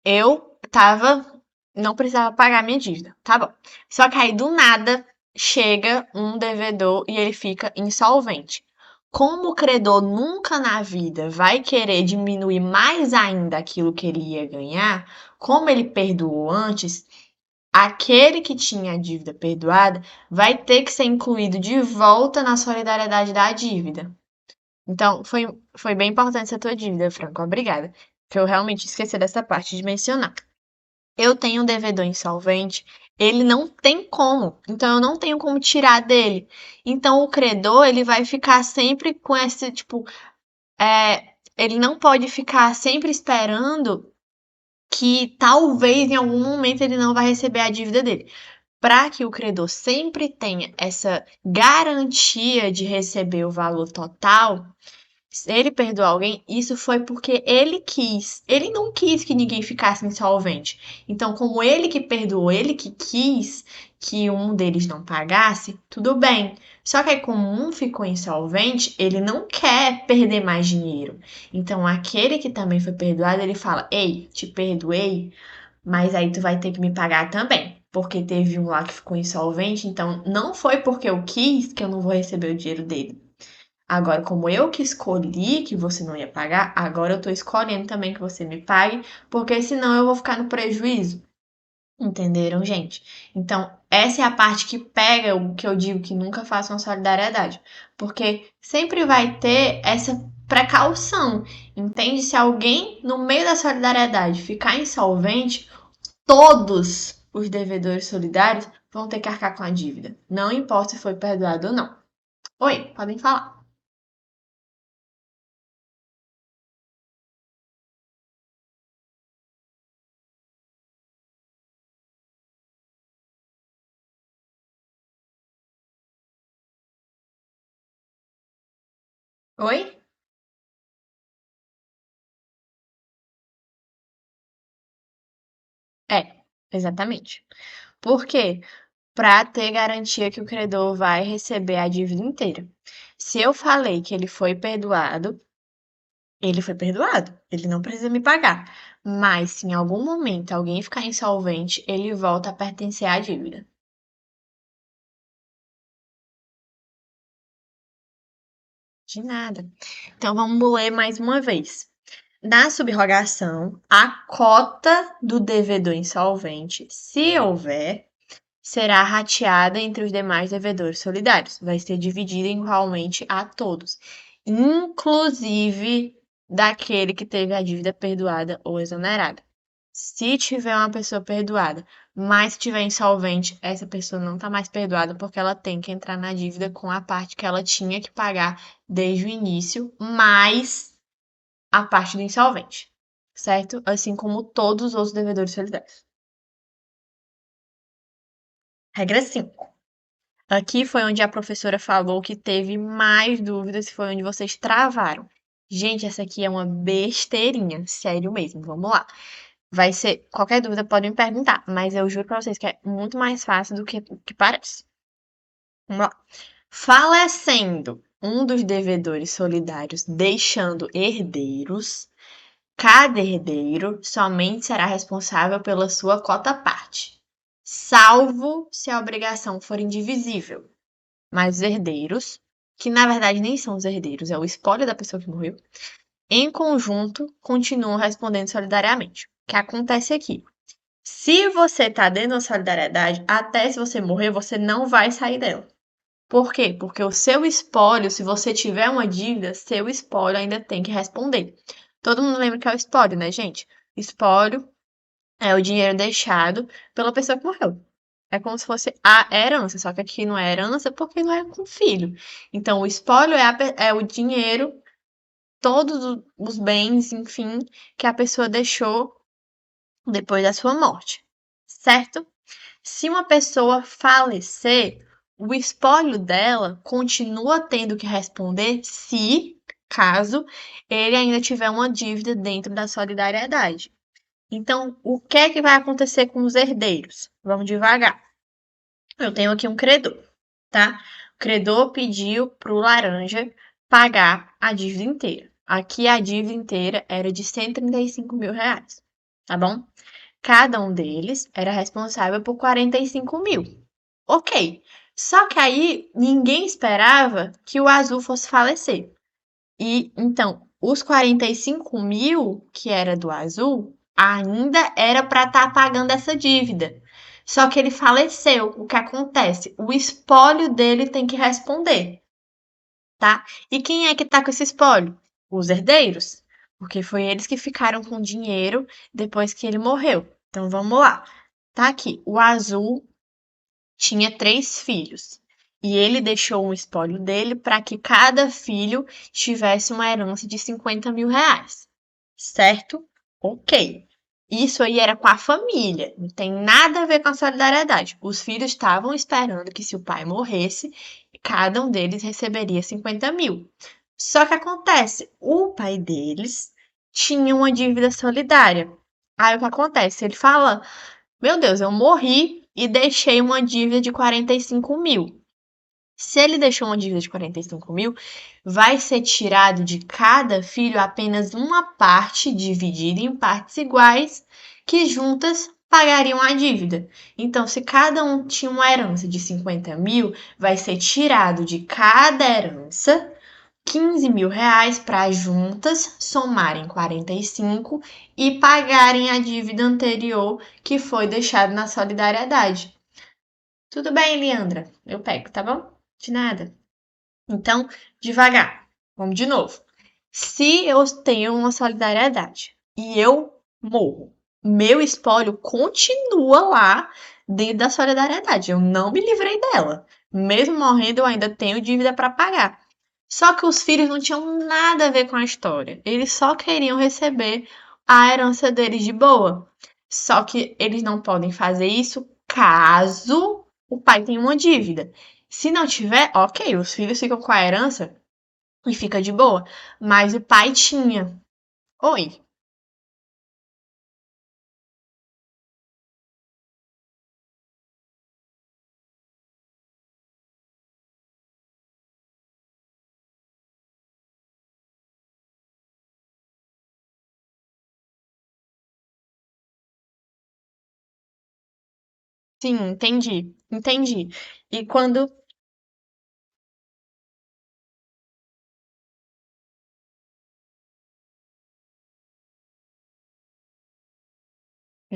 eu tava, não precisava pagar minha dívida, tá bom. Só que aí do nada chega um devedor e ele fica insolvente. Como o credor nunca na vida vai querer diminuir mais ainda aquilo que ele ia ganhar, como ele perdoou antes, aquele que tinha a dívida perdoada vai ter que ser incluído de volta na solidariedade da dívida. Então, foi bem importante essa tua dívida, Franco. Obrigada. Que eu realmente esqueci dessa parte de mencionar. Eu tenho um devedor insolvente, ele não tem como, então eu não tenho como tirar dele. Então o credor, ele vai ficar sempre com esse, tipo, ele não pode ficar sempre esperando que talvez em algum momento ele não vai receber a dívida dele. Para que o credor sempre tenha essa garantia de receber o valor total, se ele perdoou alguém, isso foi porque ele quis. Ele não quis que ninguém ficasse insolvente. Então, como ele que perdoou, ele que quis que um deles não pagasse, tudo bem. Só que aí, como um ficou insolvente, ele não quer perder mais dinheiro. Então, aquele que também foi perdoado, ele fala: Ei, te perdoei, mas aí tu vai ter que me pagar também. Porque teve um lá que ficou insolvente, então não foi porque eu quis que eu não vou receber o dinheiro dele. Agora, como eu que escolhi que você não ia pagar, agora eu tô escolhendo também que você me pague, porque senão eu vou ficar no prejuízo. Entenderam, gente? Então, essa é a parte que pega o que eu digo que nunca façam solidariedade. Porque sempre vai ter essa precaução. Entende? Se alguém no meio da solidariedade ficar insolvente, todos os devedores solidários vão ter que arcar com a dívida. Não importa se foi perdoado ou não. Oi, podem falar. Oi? É, exatamente. Por quê? Para ter garantia que o credor vai receber a dívida inteira. Se eu falei que ele foi perdoado. Ele não precisa me pagar. Mas se em algum momento alguém ficar insolvente, ele volta a pertencer à dívida. De nada. Então vamos ler mais uma vez. Na subrogação, a cota do devedor insolvente, se houver, será rateada entre os demais devedores solidários. Vai ser dividida igualmente a todos, inclusive daquele que teve a dívida perdoada ou exonerada. Se tiver uma pessoa perdoada, mas se tiver insolvente, essa pessoa não está mais perdoada porque ela tem que entrar na dívida com a parte que ela tinha que pagar desde o início, mais a parte do insolvente, certo? Assim como todos os outros devedores solidários. Regra 5. Aqui foi onde a professora falou que teve mais dúvidas, foi onde vocês travaram. Gente, essa aqui é uma besteirinha, sério mesmo. Vamos lá. Vai ser, qualquer dúvida podem me perguntar, mas eu juro pra vocês que é muito mais fácil do que o que parece. Vamos lá. Falecendo um dos devedores solidários, deixando herdeiros, cada herdeiro somente será responsável pela sua cota parte, salvo se a obrigação for indivisível. Mas os herdeiros, que na verdade nem são os herdeiros, é o espólio da pessoa que morreu, em conjunto continuam respondendo solidariamente. O que acontece aqui? Se você tá dentro da solidariedade, até se você morrer, você não vai sair dela. Por quê? Porque o seu espólio, se você tiver uma dívida, seu espólio ainda tem que responder. Todo mundo lembra que é o espólio, né, gente? Espólio é o dinheiro deixado pela pessoa que morreu. É como se fosse a herança, só que aqui não é herança porque não é com filho. Então, o espólio é o dinheiro, todos os bens, enfim, que a pessoa deixou depois da sua morte, certo? Se uma pessoa falecer, o espólio dela continua tendo que responder se, caso, ele ainda tiver uma dívida dentro da solidariedade. Então, o que é que vai acontecer com os herdeiros? Vamos devagar. Eu tenho aqui um credor, tá? O credor pediu para o laranja pagar a dívida inteira. Aqui a dívida inteira era de R$ 135.000, tá bom? Cada um deles era responsável por 45.000. Ok. Só que aí ninguém esperava que o azul fosse falecer. E então, os 45.000 que era do azul ainda era para estar pagando essa dívida. Só que ele faleceu. O que acontece? O espólio dele tem que responder, tá? E quem é que tá com esse espólio? Os herdeiros, porque foi eles que ficaram com o dinheiro depois que ele morreu. Então vamos lá. Tá aqui. O azul tinha 3 filhos. E ele deixou um espólio dele para que cada filho tivesse uma herança de R$ 50.000. Certo? Ok. Isso aí era com a família, não tem nada a ver com a solidariedade. Os filhos estavam esperando que, se o pai morresse, cada um deles receberia 50.000. Só que acontece, o pai deles tinha uma dívida solidária. Aí o que acontece? Ele fala: Meu Deus, eu morri e deixei uma dívida de 45.000. Se ele deixou uma dívida de 45.000, vai ser tirado de cada filho apenas uma parte, dividida em partes iguais, que juntas pagariam a dívida. Então, se cada um tinha uma herança de 50.000, vai ser tirado de cada herança R$ 15.000 para juntas somarem 45 e pagarem a dívida anterior que foi deixada na solidariedade. Tudo bem, Leandra? Eu pego, tá bom? De nada. Então, devagar. Vamos de novo. Se eu tenho uma solidariedade e eu morro, meu espólio continua lá dentro da solidariedade. Eu não me livrei dela. Mesmo morrendo, eu ainda tenho dívida para pagar. Só que os filhos não tinham nada a ver com a história. Eles só queriam receber a herança deles de boa. Só que eles não podem fazer isso caso o pai tenha uma dívida. Se não tiver, ok, os filhos ficam com a herança e fica de boa. Mas o pai tinha. Oi, sim, entendi, entendi. E quando.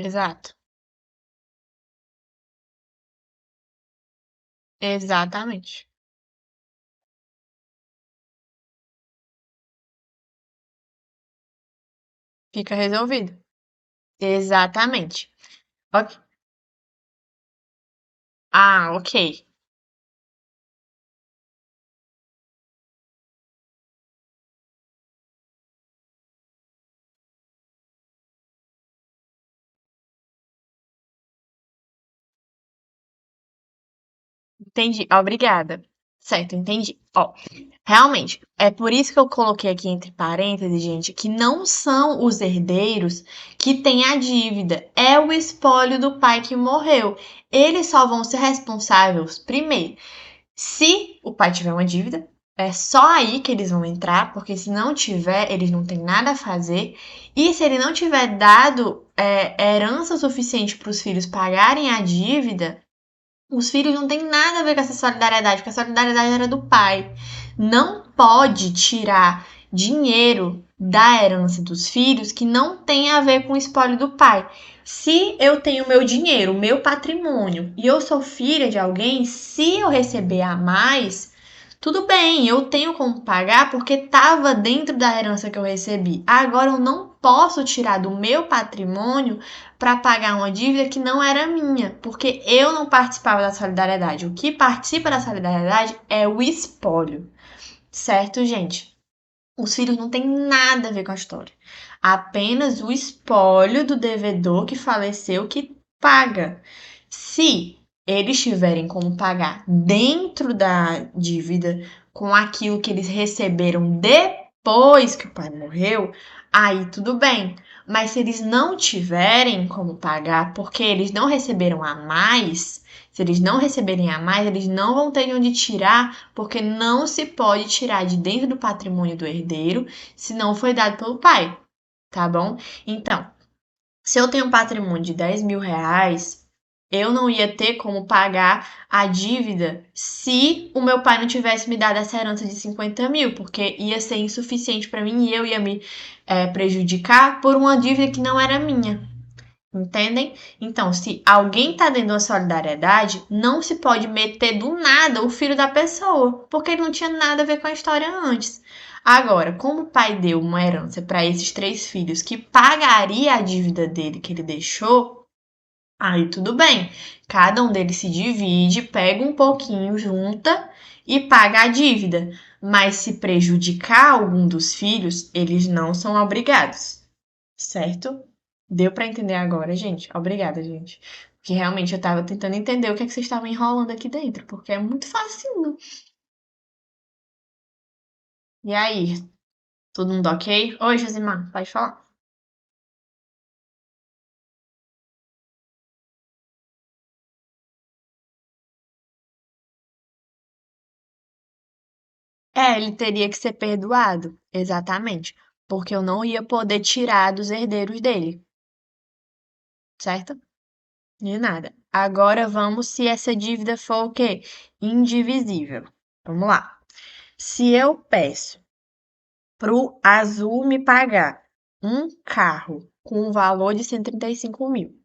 Exato, exatamente. Fica resolvido. Exatamente. Ok. Ah, ok. Entendi. Obrigada. Certo, entendi. Ó, realmente, é por isso que eu coloquei aqui entre parênteses, gente, que não são os herdeiros que têm a dívida, é o espólio do pai que morreu. Eles só vão ser responsáveis, primeiro, se o pai tiver uma dívida, é só aí que eles vão entrar, porque se não tiver, eles não têm nada a fazer. E se ele não tiver dado herança suficiente para os filhos pagarem a dívida, os filhos não têm nada a ver com essa solidariedade, porque a solidariedade era do pai. Não pode tirar dinheiro da herança dos filhos que não tem a ver com o espólio do pai. Se eu tenho meu dinheiro, meu patrimônio, e eu sou filha de alguém, se eu receber a mais, tudo bem, eu tenho como pagar porque estava dentro da herança que eu recebi. Agora eu não posso tirar do meu patrimônio para pagar uma dívida que não era minha, porque eu não participava da solidariedade. O que participa da solidariedade é o espólio, certo, gente? Os filhos não têm nada a ver com a história. Apenas o espólio do devedor que faleceu que paga. Se eles tiverem como pagar dentro da dívida com aquilo que eles receberam depois que o pai morreu, aí tudo bem. Mas se eles não tiverem como pagar porque eles não receberam a mais, se eles não receberem a mais, eles não vão ter de onde tirar, porque não se pode tirar de dentro do patrimônio do herdeiro se não foi dado pelo pai, tá bom? Então, se eu tenho um patrimônio de R$ 10.000, eu não ia ter como pagar a dívida se o meu pai não tivesse me dado essa herança de 50 mil, porque ia ser insuficiente para mim e eu ia me prejudicar por uma dívida que não era minha. Entendem? Então, se alguém está dentro da solidariedade, não se pode meter do nada o filho da pessoa, porque ele não tinha nada a ver com a história antes. Agora, como o pai deu uma herança para esses três filhos que pagaria a dívida dele que ele deixou, aí tudo bem. Cada um deles se divide, pega um pouquinho, junta e paga a dívida. Mas se prejudicar algum dos filhos, eles não são obrigados, certo? Deu pra entender agora, gente? Obrigada, gente. Porque realmente eu tava tentando entender o que é que vocês estavam enrolando aqui dentro, porque é muito fácil. E aí, todo mundo ok? Oi, Josimar, pode falar. É, ele teria que ser perdoado, exatamente, porque eu não ia poder tirar dos herdeiros dele, certo? De nada. Agora vamos se essa dívida for o quê? Indivisível. Vamos lá. Se eu peço pro Azul me pagar um carro com um valor de 135 mil,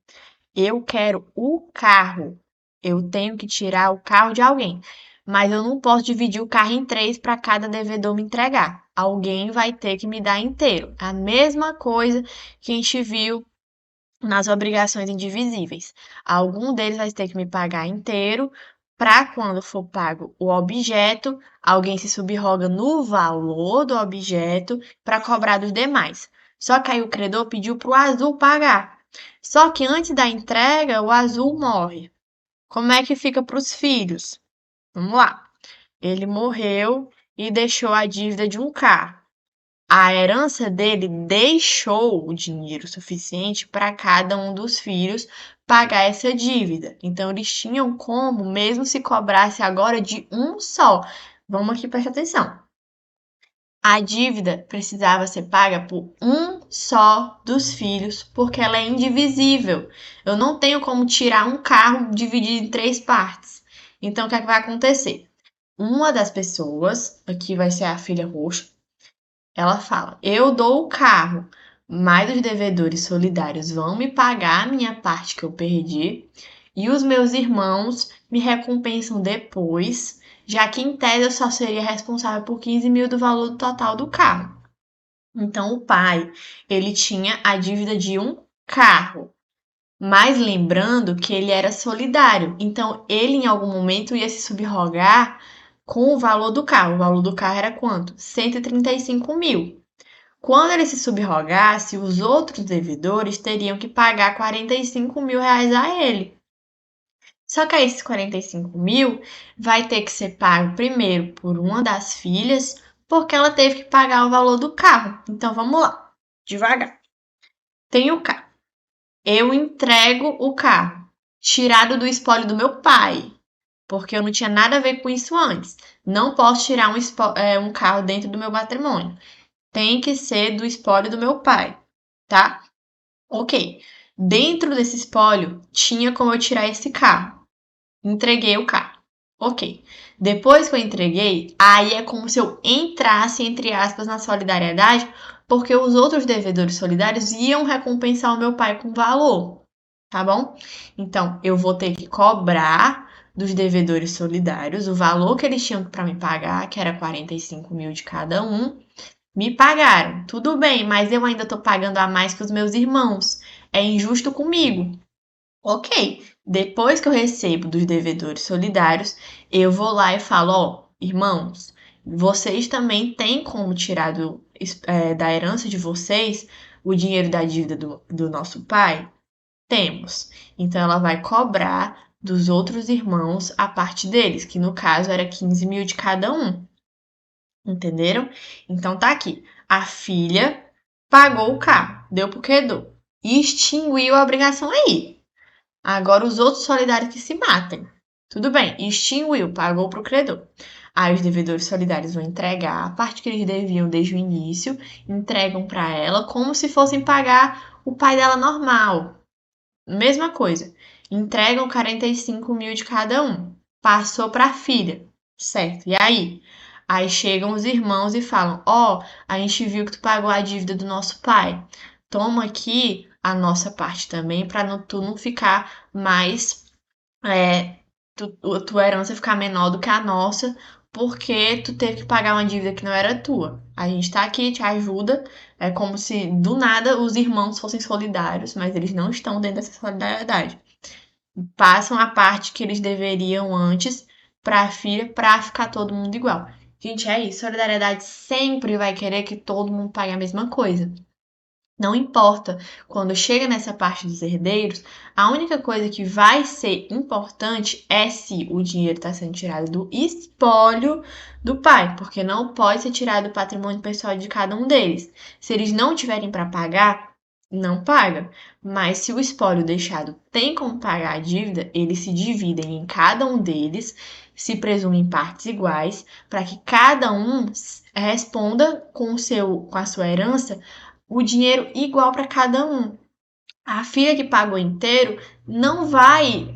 eu quero o carro. Eu tenho que tirar o carro de alguém. Mas eu não posso dividir o carro em três para cada devedor me entregar. Alguém vai ter que me dar inteiro. A mesma coisa que a gente viu nas obrigações indivisíveis. Algum deles vai ter que me pagar inteiro. Para quando for pago o objeto, alguém se subroga no valor do objeto para cobrar dos demais. Só que aí o credor pediu para o Azul pagar. Só que antes da entrega, o Azul morre. Como é que fica para os filhos? Vamos lá. Ele morreu e deixou a dívida de um carro. A herança dele deixou o dinheiro suficiente para cada um dos filhos pagar essa dívida. Então, eles tinham como, mesmo se cobrasse agora de um só. Vamos aqui prestar atenção. A dívida precisava ser paga por um só dos filhos, porque ela é indivisível. Eu não tenho como tirar um carro dividido em três partes. Então, o que é que vai acontecer? Uma das pessoas, aqui vai ser a filha roxa, ela fala: eu dou o carro, mas os devedores solidários vão me pagar a minha parte que eu perdi, e os meus irmãos me recompensam depois, já que em tese eu só seria responsável por 15 mil do valor total do carro. Então o pai, ele tinha a dívida de um carro, mas lembrando que ele era solidário, então ele em algum momento ia se subrogar com o valor do carro. O valor do carro era quanto? 135 mil. Quando ele se subrogasse, os outros devedores teriam que pagar 45 mil reais a ele. Só que aí esses 45 mil vai ter que ser pago primeiro por uma das filhas, porque ela teve que pagar o valor do carro. Então vamos lá, devagar. Tem o carro. Eu entrego o carro, tirado do espólio do meu pai, porque eu não tinha nada a ver com isso antes. Não posso tirar um carro dentro do meu patrimônio. Tem que ser do espólio do meu pai, tá? Ok. Dentro desse espólio, tinha como eu tirar esse carro. Entreguei o carro. Ok. Depois que eu entreguei, aí é como se eu entrasse, entre aspas, na solidariedade, porque os outros devedores solidários iam recompensar o meu pai com valor, tá bom? Então, eu vou ter que cobrar dos devedores solidários o valor que eles tinham para me pagar, que era 45 mil de cada um. Me pagaram, tudo bem, mas eu ainda tô pagando a mais que os meus irmãos. É injusto comigo. Ok, depois que eu recebo dos devedores solidários, eu vou lá e falo, ó, irmãos, vocês também têm como tirar da herança de vocês o dinheiro da dívida do nosso pai? Temos. Então ela vai cobrar dos outros irmãos a parte deles, que no caso era 15 mil de cada um. Entenderam? Então tá aqui. A filha pagou o carro, deu pro credor. E extinguiu a obrigação aí. Agora os outros solidários que se matem. Tudo bem, extinguiu, pagou pro credor. Aí os devedores solidários vão entregar a parte que eles deviam desde o início, entregam para ela como se fossem pagar o pai dela normal. Mesma coisa. Entregam 45 mil de cada um. Passou para a filha. Certo. E aí? Aí chegam os irmãos e falam: ó, a gente viu que tu pagou a dívida do nosso pai. Toma aqui a nossa parte também para tu não ficar mais. Tua herança ficar menor do que a nossa, porque tu teve que pagar uma dívida que não era tua. A gente tá aqui, te ajuda. É como se do nada os irmãos fossem solidários, mas eles não estão dentro dessa solidariedade. Passam a parte que eles deveriam antes para a filha para ficar todo mundo igual. Gente, é isso. Solidariedade sempre vai querer que todo mundo pague a mesma coisa. Não importa, quando chega nessa parte dos herdeiros, a única coisa que vai ser importante é se o dinheiro está sendo tirado do espólio do pai, porque não pode ser tirado do patrimônio pessoal de cada um deles. Se eles não tiverem para pagar, não paga. Mas se o espólio deixado tem como pagar a dívida, eles se dividem em cada um deles, se presumem partes iguais, para que cada um responda com a sua herança o dinheiro igual para cada um. A filha que pagou inteiro não vai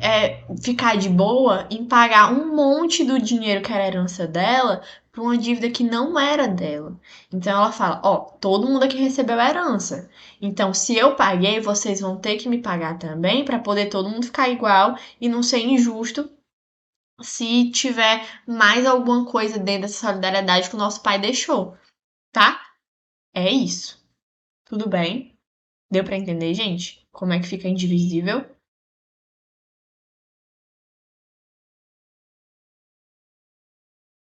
ficar de boa em pagar um monte do dinheiro que era herança dela para uma dívida que não era dela. Então ela fala: ó, todo mundo aqui recebeu herança. Então, se eu paguei, vocês vão ter que me pagar também para poder todo mundo ficar igual e não ser injusto se tiver mais alguma coisa dentro dessa solidariedade que o nosso pai deixou, tá? É isso. Tudo bem? Deu para entender, gente? Como é que fica indivisível?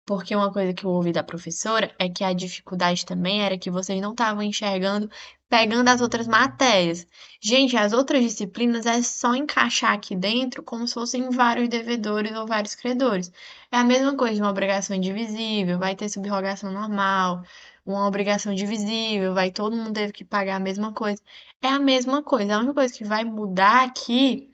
Porque uma coisa que eu ouvi da professora é que a dificuldade também era que vocês não estavam enxergando, pegando as outras matérias. Gente, as outras disciplinas é só encaixar aqui dentro como se fossem vários devedores ou vários credores. É a mesma coisa de uma obrigação indivisível, vai ter subrogação normal, uma obrigação divisível, vai todo mundo ter que pagar a mesma coisa. É a mesma coisa. A única coisa que vai mudar aqui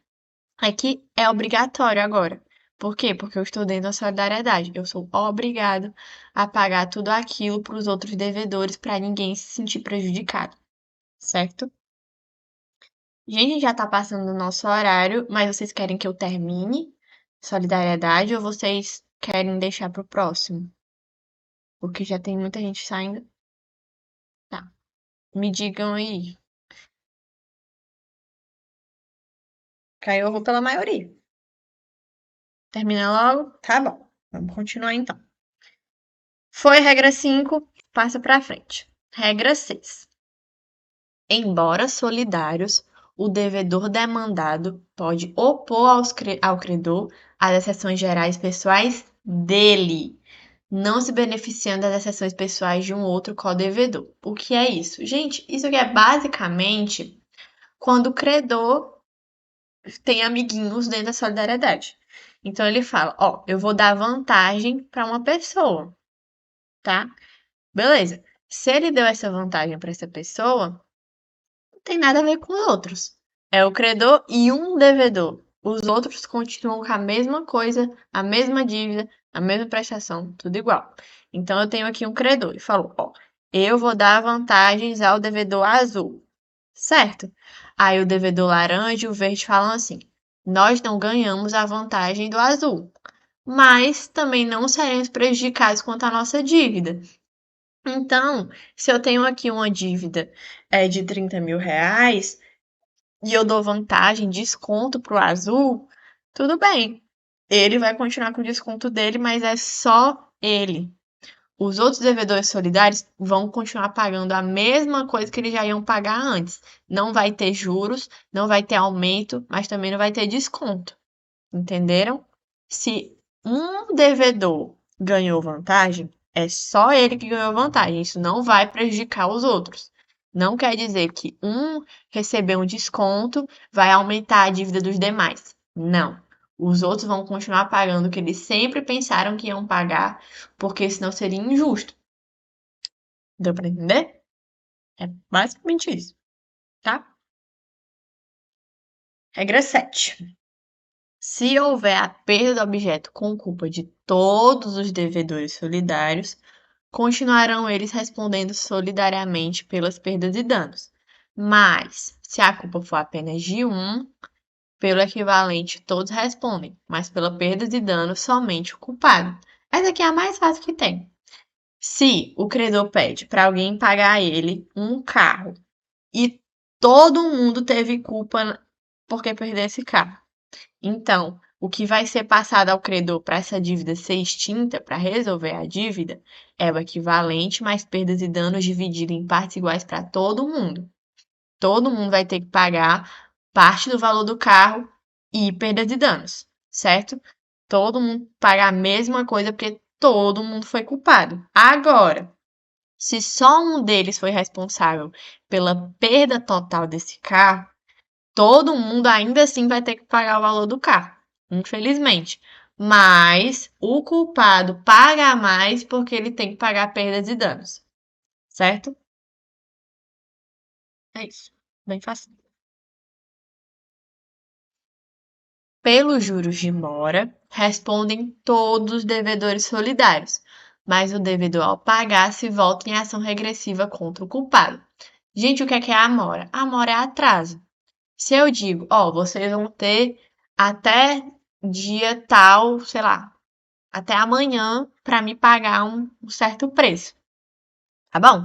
é que é obrigatório agora. Por quê? Porque eu estou dentro da solidariedade. Eu sou obrigado a pagar tudo aquilo para os outros devedores para ninguém se sentir prejudicado, certo? Gente, já está passando o nosso horário, mas vocês querem que eu termine solidariedade ou vocês querem deixar para o próximo? Porque já tem muita gente saindo. Tá. Me digam aí. Caiu, eu vou pela maioria. Termina logo? Tá bom. Vamos continuar então. Foi regra 5, passa para frente. Regra 6. Embora solidários, o devedor demandado pode opor ao credor as exceções gerais pessoais dele, não se beneficiando das exceções pessoais de um outro co-devedor. O que é isso? Gente, isso aqui é basicamente quando o credor tem amiguinhos dentro da solidariedade. Então ele fala, ó, eu vou dar vantagem para uma pessoa, tá? Beleza. Se ele deu essa vantagem para essa pessoa, não tem nada a ver com os outros. É o credor e um devedor. Os outros continuam com a mesma coisa, a mesma dívida, a mesma prestação, tudo igual. Então eu tenho aqui um credor e falou, ó, eu vou dar vantagens ao devedor azul, certo? Aí o devedor laranja e o verde falam assim: nós não ganhamos a vantagem do azul, mas também não seremos prejudicados quanto à nossa dívida. Então, se eu tenho aqui uma dívida de 30 mil reais e eu dou vantagem, desconto para o azul, tudo bem. Ele vai continuar com o desconto dele, mas é só ele. Os outros devedores solidários vão continuar pagando a mesma coisa que eles já iam pagar antes. Não vai ter juros, não vai ter aumento, mas também não vai ter desconto. Entenderam? Se um devedor ganhou vantagem, é só ele que ganhou vantagem. Isso não vai prejudicar os outros. Não quer dizer que um receber um desconto vai aumentar a dívida dos demais. Não. Os outros vão continuar pagando o que eles sempre pensaram que iam pagar, porque senão seria injusto. Deu para entender? É basicamente isso, tá? Regra 7. Se houver a perda do objeto com culpa de todos os devedores solidários, continuarão eles respondendo solidariamente pelas perdas e danos. Mas, se a culpa for apenas de um, pelo equivalente todos respondem, mas pela perdas e danos somente o culpado. Essa aqui é a mais fácil que tem. Se o credor pede para alguém pagar a ele um carro e todo mundo teve culpa porque perdeu esse carro, então, o que vai ser passado ao credor para essa dívida ser extinta, para resolver a dívida, é o equivalente mais perdas e danos dividido em partes iguais para todo mundo. Todo mundo vai ter que pagar parte do valor do carro e perdas e danos, certo? Todo mundo paga a mesma coisa porque todo mundo foi culpado. Agora, se só um deles foi responsável pela perda total desse carro, todo mundo ainda assim vai ter que pagar o valor do carro, infelizmente. Mas o culpado paga mais porque ele tem que pagar perdas e danos, certo? É isso. Bem fácil. Pelos juros de mora, respondem todos os devedores solidários, mas o devedor, ao pagar, se volta em ação regressiva contra o culpado. Gente, o que é a mora? A mora é atraso. Se eu digo, ó, vocês vão ter até dia tal, sei lá, até amanhã para me pagar um certo preço, tá bom?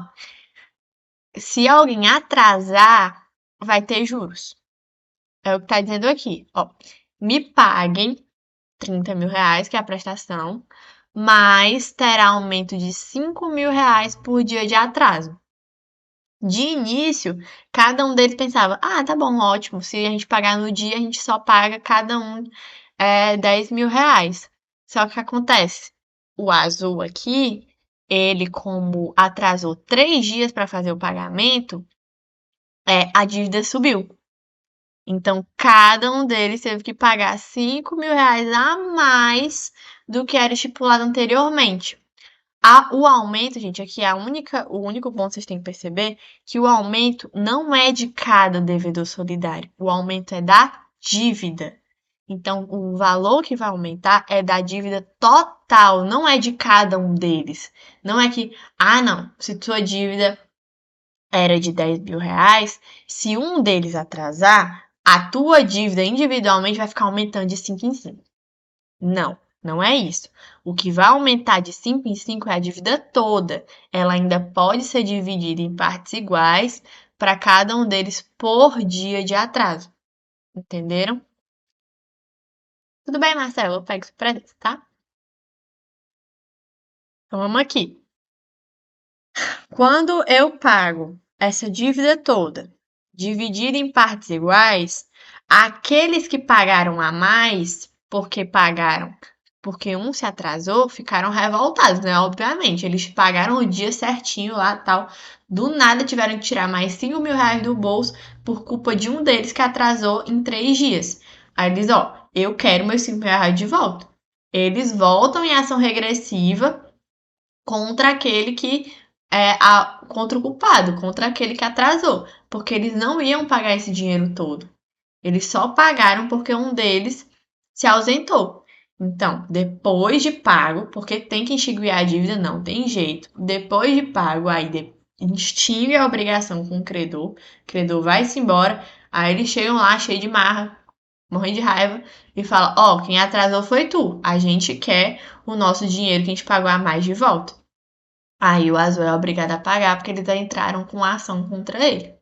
Se alguém atrasar, vai ter juros. É o que tá dizendo aqui, ó. Me paguem 30 mil reais, que é a prestação, mas terá aumento de 5 mil reais por dia de atraso. De início, cada um deles pensava: ah, tá bom, ótimo, se a gente pagar no dia, a gente só paga cada um 10 mil reais. Só que acontece, o azul aqui, ele como atrasou 3 dias para fazer o pagamento, a dívida subiu. Então, cada um deles teve que pagar 5 mil reais a mais do que era estipulado anteriormente. O aumento, gente, aqui é o único ponto que vocês têm que perceber que o aumento não é de cada devedor solidário, o aumento é da dívida. Então, o valor que vai aumentar é da dívida total, não é de cada um deles. Não é que, não, se sua dívida era de 10 mil reais, se um deles atrasar, a tua dívida individualmente vai ficar aumentando de 5 em 5. Não, não é isso. O que vai aumentar de 5 em 5 é a dívida toda. Ela ainda pode ser dividida em partes iguais para cada um deles por dia de atraso. Entenderam? Tudo bem, Marcelo? Eu pego isso pra dentro, tá? Então vamos aqui. Quando eu pago essa dívida toda, dividida em partes iguais, aqueles que pagaram a mais, porque um se atrasou, ficaram revoltados, né? Obviamente, eles pagaram o dia certinho lá, tal. Do nada tiveram que tirar mais 5 mil reais do bolso por culpa de um deles que atrasou em 3 dias. Aí eles, eu quero meus 5 mil reais de volta. Eles voltam em ação regressiva contra aquele que contra o culpado, contra aquele que atrasou, porque eles não iam pagar esse dinheiro todo. Eles só pagaram porque um deles se ausentou. Então, depois de pago, porque tem que extinguir a dívida, não tem jeito. Depois de pago, aí extingue a obrigação com o credor vai-se embora, aí eles chegam lá cheio de marra, morrendo de raiva, e falam: quem atrasou foi tu, a gente quer o nosso dinheiro que a gente pagou a mais de volta. Aí o azul é obrigado a pagar porque eles entraram com a ação contra ele.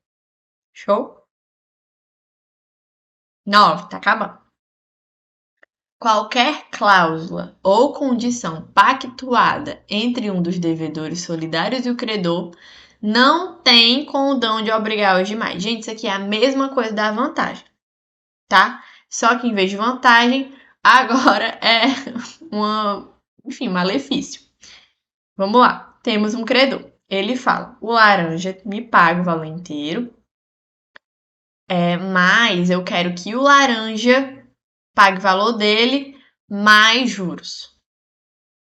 Show? 9, tá acabando. Qualquer cláusula ou condição pactuada entre um dos devedores solidários e o credor não tem condão de obrigar os demais. Gente, isso aqui é a mesma coisa da vantagem, tá? Só que em vez de vantagem, agora é malefício. Vamos lá. Temos um credor. Ele fala: o laranja me paga o valor inteiro, mas eu quero que o laranja pague o valor dele mais juros.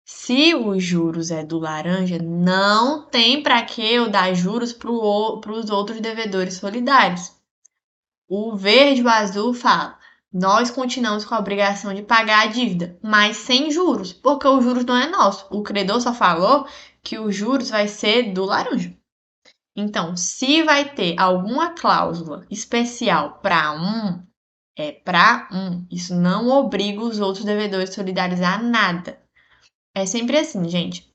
Se os juros é do laranja, não tem para que eu dar juros para os outros devedores solidários. O verde e o azul fala: nós continuamos com a obrigação de pagar a dívida, mas sem juros, porque os juros não é nosso. O credor só falou que os juros vai ser do laranja. Então, se vai ter alguma cláusula especial para um, é para um. Isso não obriga os outros devedores solidários a nada. É sempre assim, gente.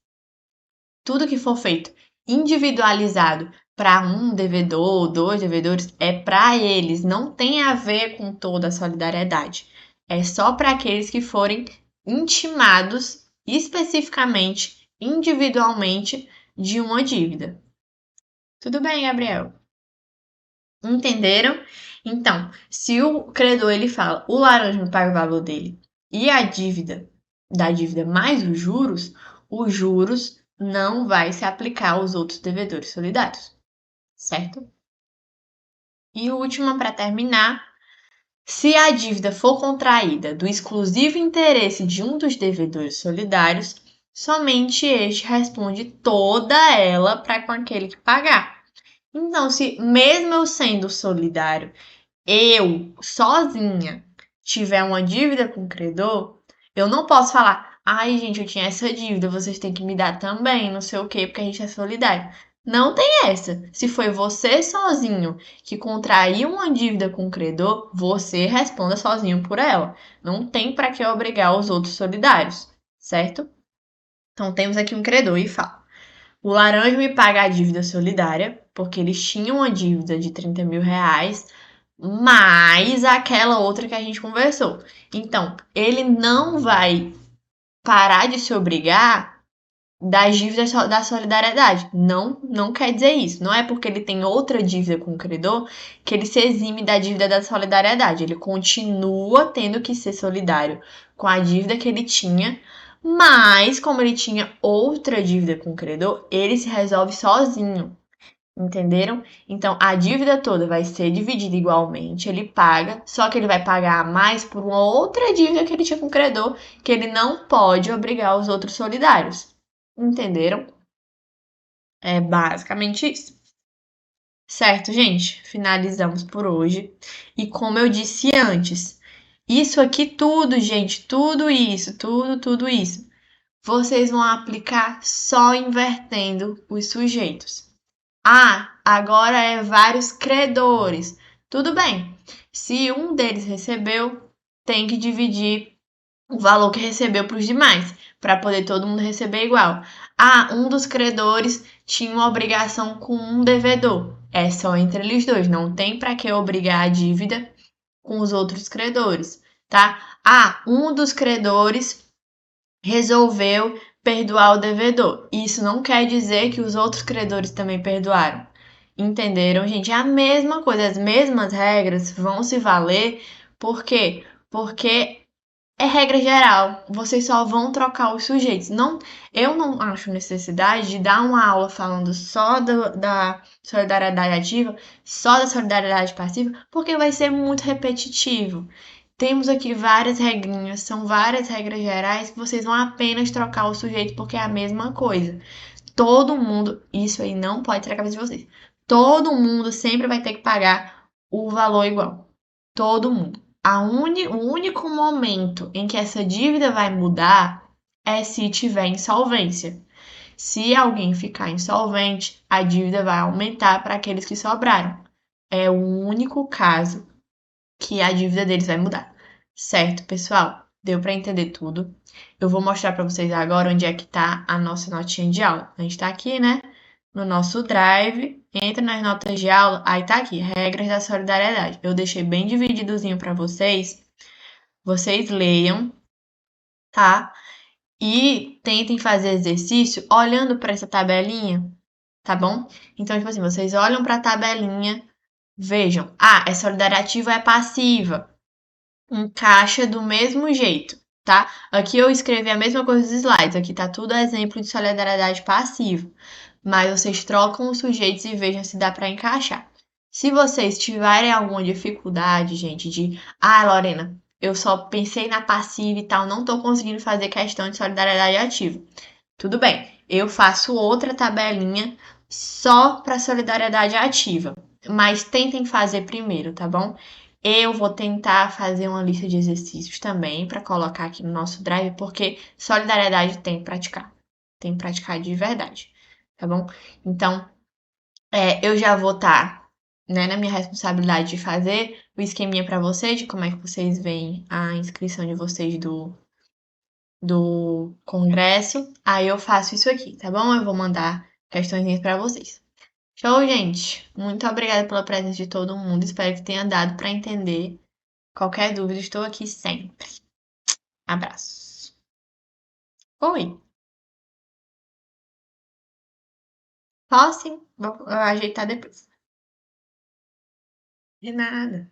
Tudo que for feito individualizado para um devedor, dois devedores, é para eles, não tem a ver com toda a solidariedade. É só para aqueles que forem intimados especificamente, individualmente, de uma dívida. Tudo bem, Gabriel? Entenderam? Então, se o credor ele fala, o laranja me paga o valor dele e a dívida da dívida mais os juros não vai se aplicar aos outros devedores solidários, certo? E última para terminar, se a dívida for contraída do exclusivo interesse de um dos devedores solidários, somente este responde toda ela para com aquele que pagar. Então, se mesmo eu sendo solidário, eu sozinha tiver uma dívida com o credor, eu não posso falar: ai, gente, eu tinha essa dívida, vocês têm que me dar também, não sei o quê, porque a gente é solidário. Não tem essa. Se foi você sozinho que contraiu uma dívida com o credor, você responda sozinho por ela. Não tem para que obrigar os outros solidários, certo? Então temos aqui um credor e fala: o laranja me paga a dívida solidária, porque eles tinham uma dívida de 30 mil reais, mais aquela outra que a gente conversou. Então, ele não vai parar de se obrigar das dívidas da solidariedade. Não, não quer dizer isso. Não é porque ele tem outra dívida com o credor que ele se exime da dívida da solidariedade. Ele continua tendo que ser solidário com a dívida que ele tinha, mas como ele tinha outra dívida com o credor, ele se resolve sozinho. Entenderam? Então a dívida toda vai ser dividida igualmente, ele paga, só que ele vai pagar mais por uma outra dívida que ele tinha com o credor, que ele não pode obrigar os outros solidários. Entenderam? É basicamente isso. Certo, gente? Finalizamos por hoje. E como eu disse antes, isso aqui tudo, gente, tudo isso, vocês vão aplicar só invertendo os sujeitos. Ah, agora é vários credores. Tudo bem. Se um deles recebeu, tem que dividir o valor que recebeu para os demais, para poder todo mundo receber igual. Ah, um dos credores tinha uma obrigação com um devedor. É só entre eles dois, não tem para que obrigar a dívida com os outros credores, tá? Ah, um dos credores resolveu perdoar o devedor. Isso não quer dizer que os outros credores também perdoaram. Entenderam, gente? É a mesma coisa, as mesmas regras vão se valer. Por quê? Porque é regra geral, vocês só vão trocar os sujeitos. Não, eu não acho necessidade de dar uma aula falando só da solidariedade ativa, só da solidariedade passiva, porque vai ser muito repetitivo. Temos aqui várias regrinhas, são várias regras gerais que vocês vão apenas trocar o sujeito porque é a mesma coisa. Todo mundo, isso aí não pode ser a cabeça de vocês. Todo mundo sempre vai ter que pagar o valor igual. Todo mundo. O único momento em que essa dívida vai mudar é se tiver insolvência. Se alguém ficar insolvente, a dívida vai aumentar para aqueles que sobraram. É o único caso que a dívida deles vai mudar. Certo, pessoal? Deu para entender tudo. Eu vou mostrar para vocês agora onde é que está a nossa notinha de aula. A gente está aqui, né? No nosso Drive, entra nas notas de aula, aí tá aqui, regras da solidariedade. Eu deixei bem divididozinho para vocês. Vocês leiam, tá? E tentem fazer exercício olhando para essa tabelinha, tá bom? Então, tipo assim, vocês olham para a tabelinha, vejam, é solidariedade ativa ou é passiva? Encaixa do mesmo jeito, tá? Aqui eu escrevi a mesma coisa dos slides, aqui tá tudo exemplo de solidariedade passiva, mas vocês trocam os sujeitos e vejam se dá para encaixar. Se vocês tiverem alguma dificuldade, gente, Lorena, eu só pensei na passiva e tal, não tô conseguindo fazer questão de solidariedade ativa. Tudo bem, eu faço outra tabelinha só para solidariedade ativa, mas tentem fazer primeiro, tá bom? Eu vou tentar fazer uma lista de exercícios também para colocar aqui no nosso drive, porque solidariedade tem que praticar de verdade, tá bom? Então, eu já vou estar, né, na minha responsabilidade de fazer o esqueminha para vocês, de como é que vocês veem a inscrição de vocês do congresso. Aí eu faço isso aqui, tá bom? Eu vou mandar questões para vocês. Show, gente? Muito obrigada pela presença de todo mundo. Espero que tenha dado para entender. Qualquer dúvida, estou aqui sempre. Abraço. Oi. Posso sim. Vou ajeitar depois. De nada.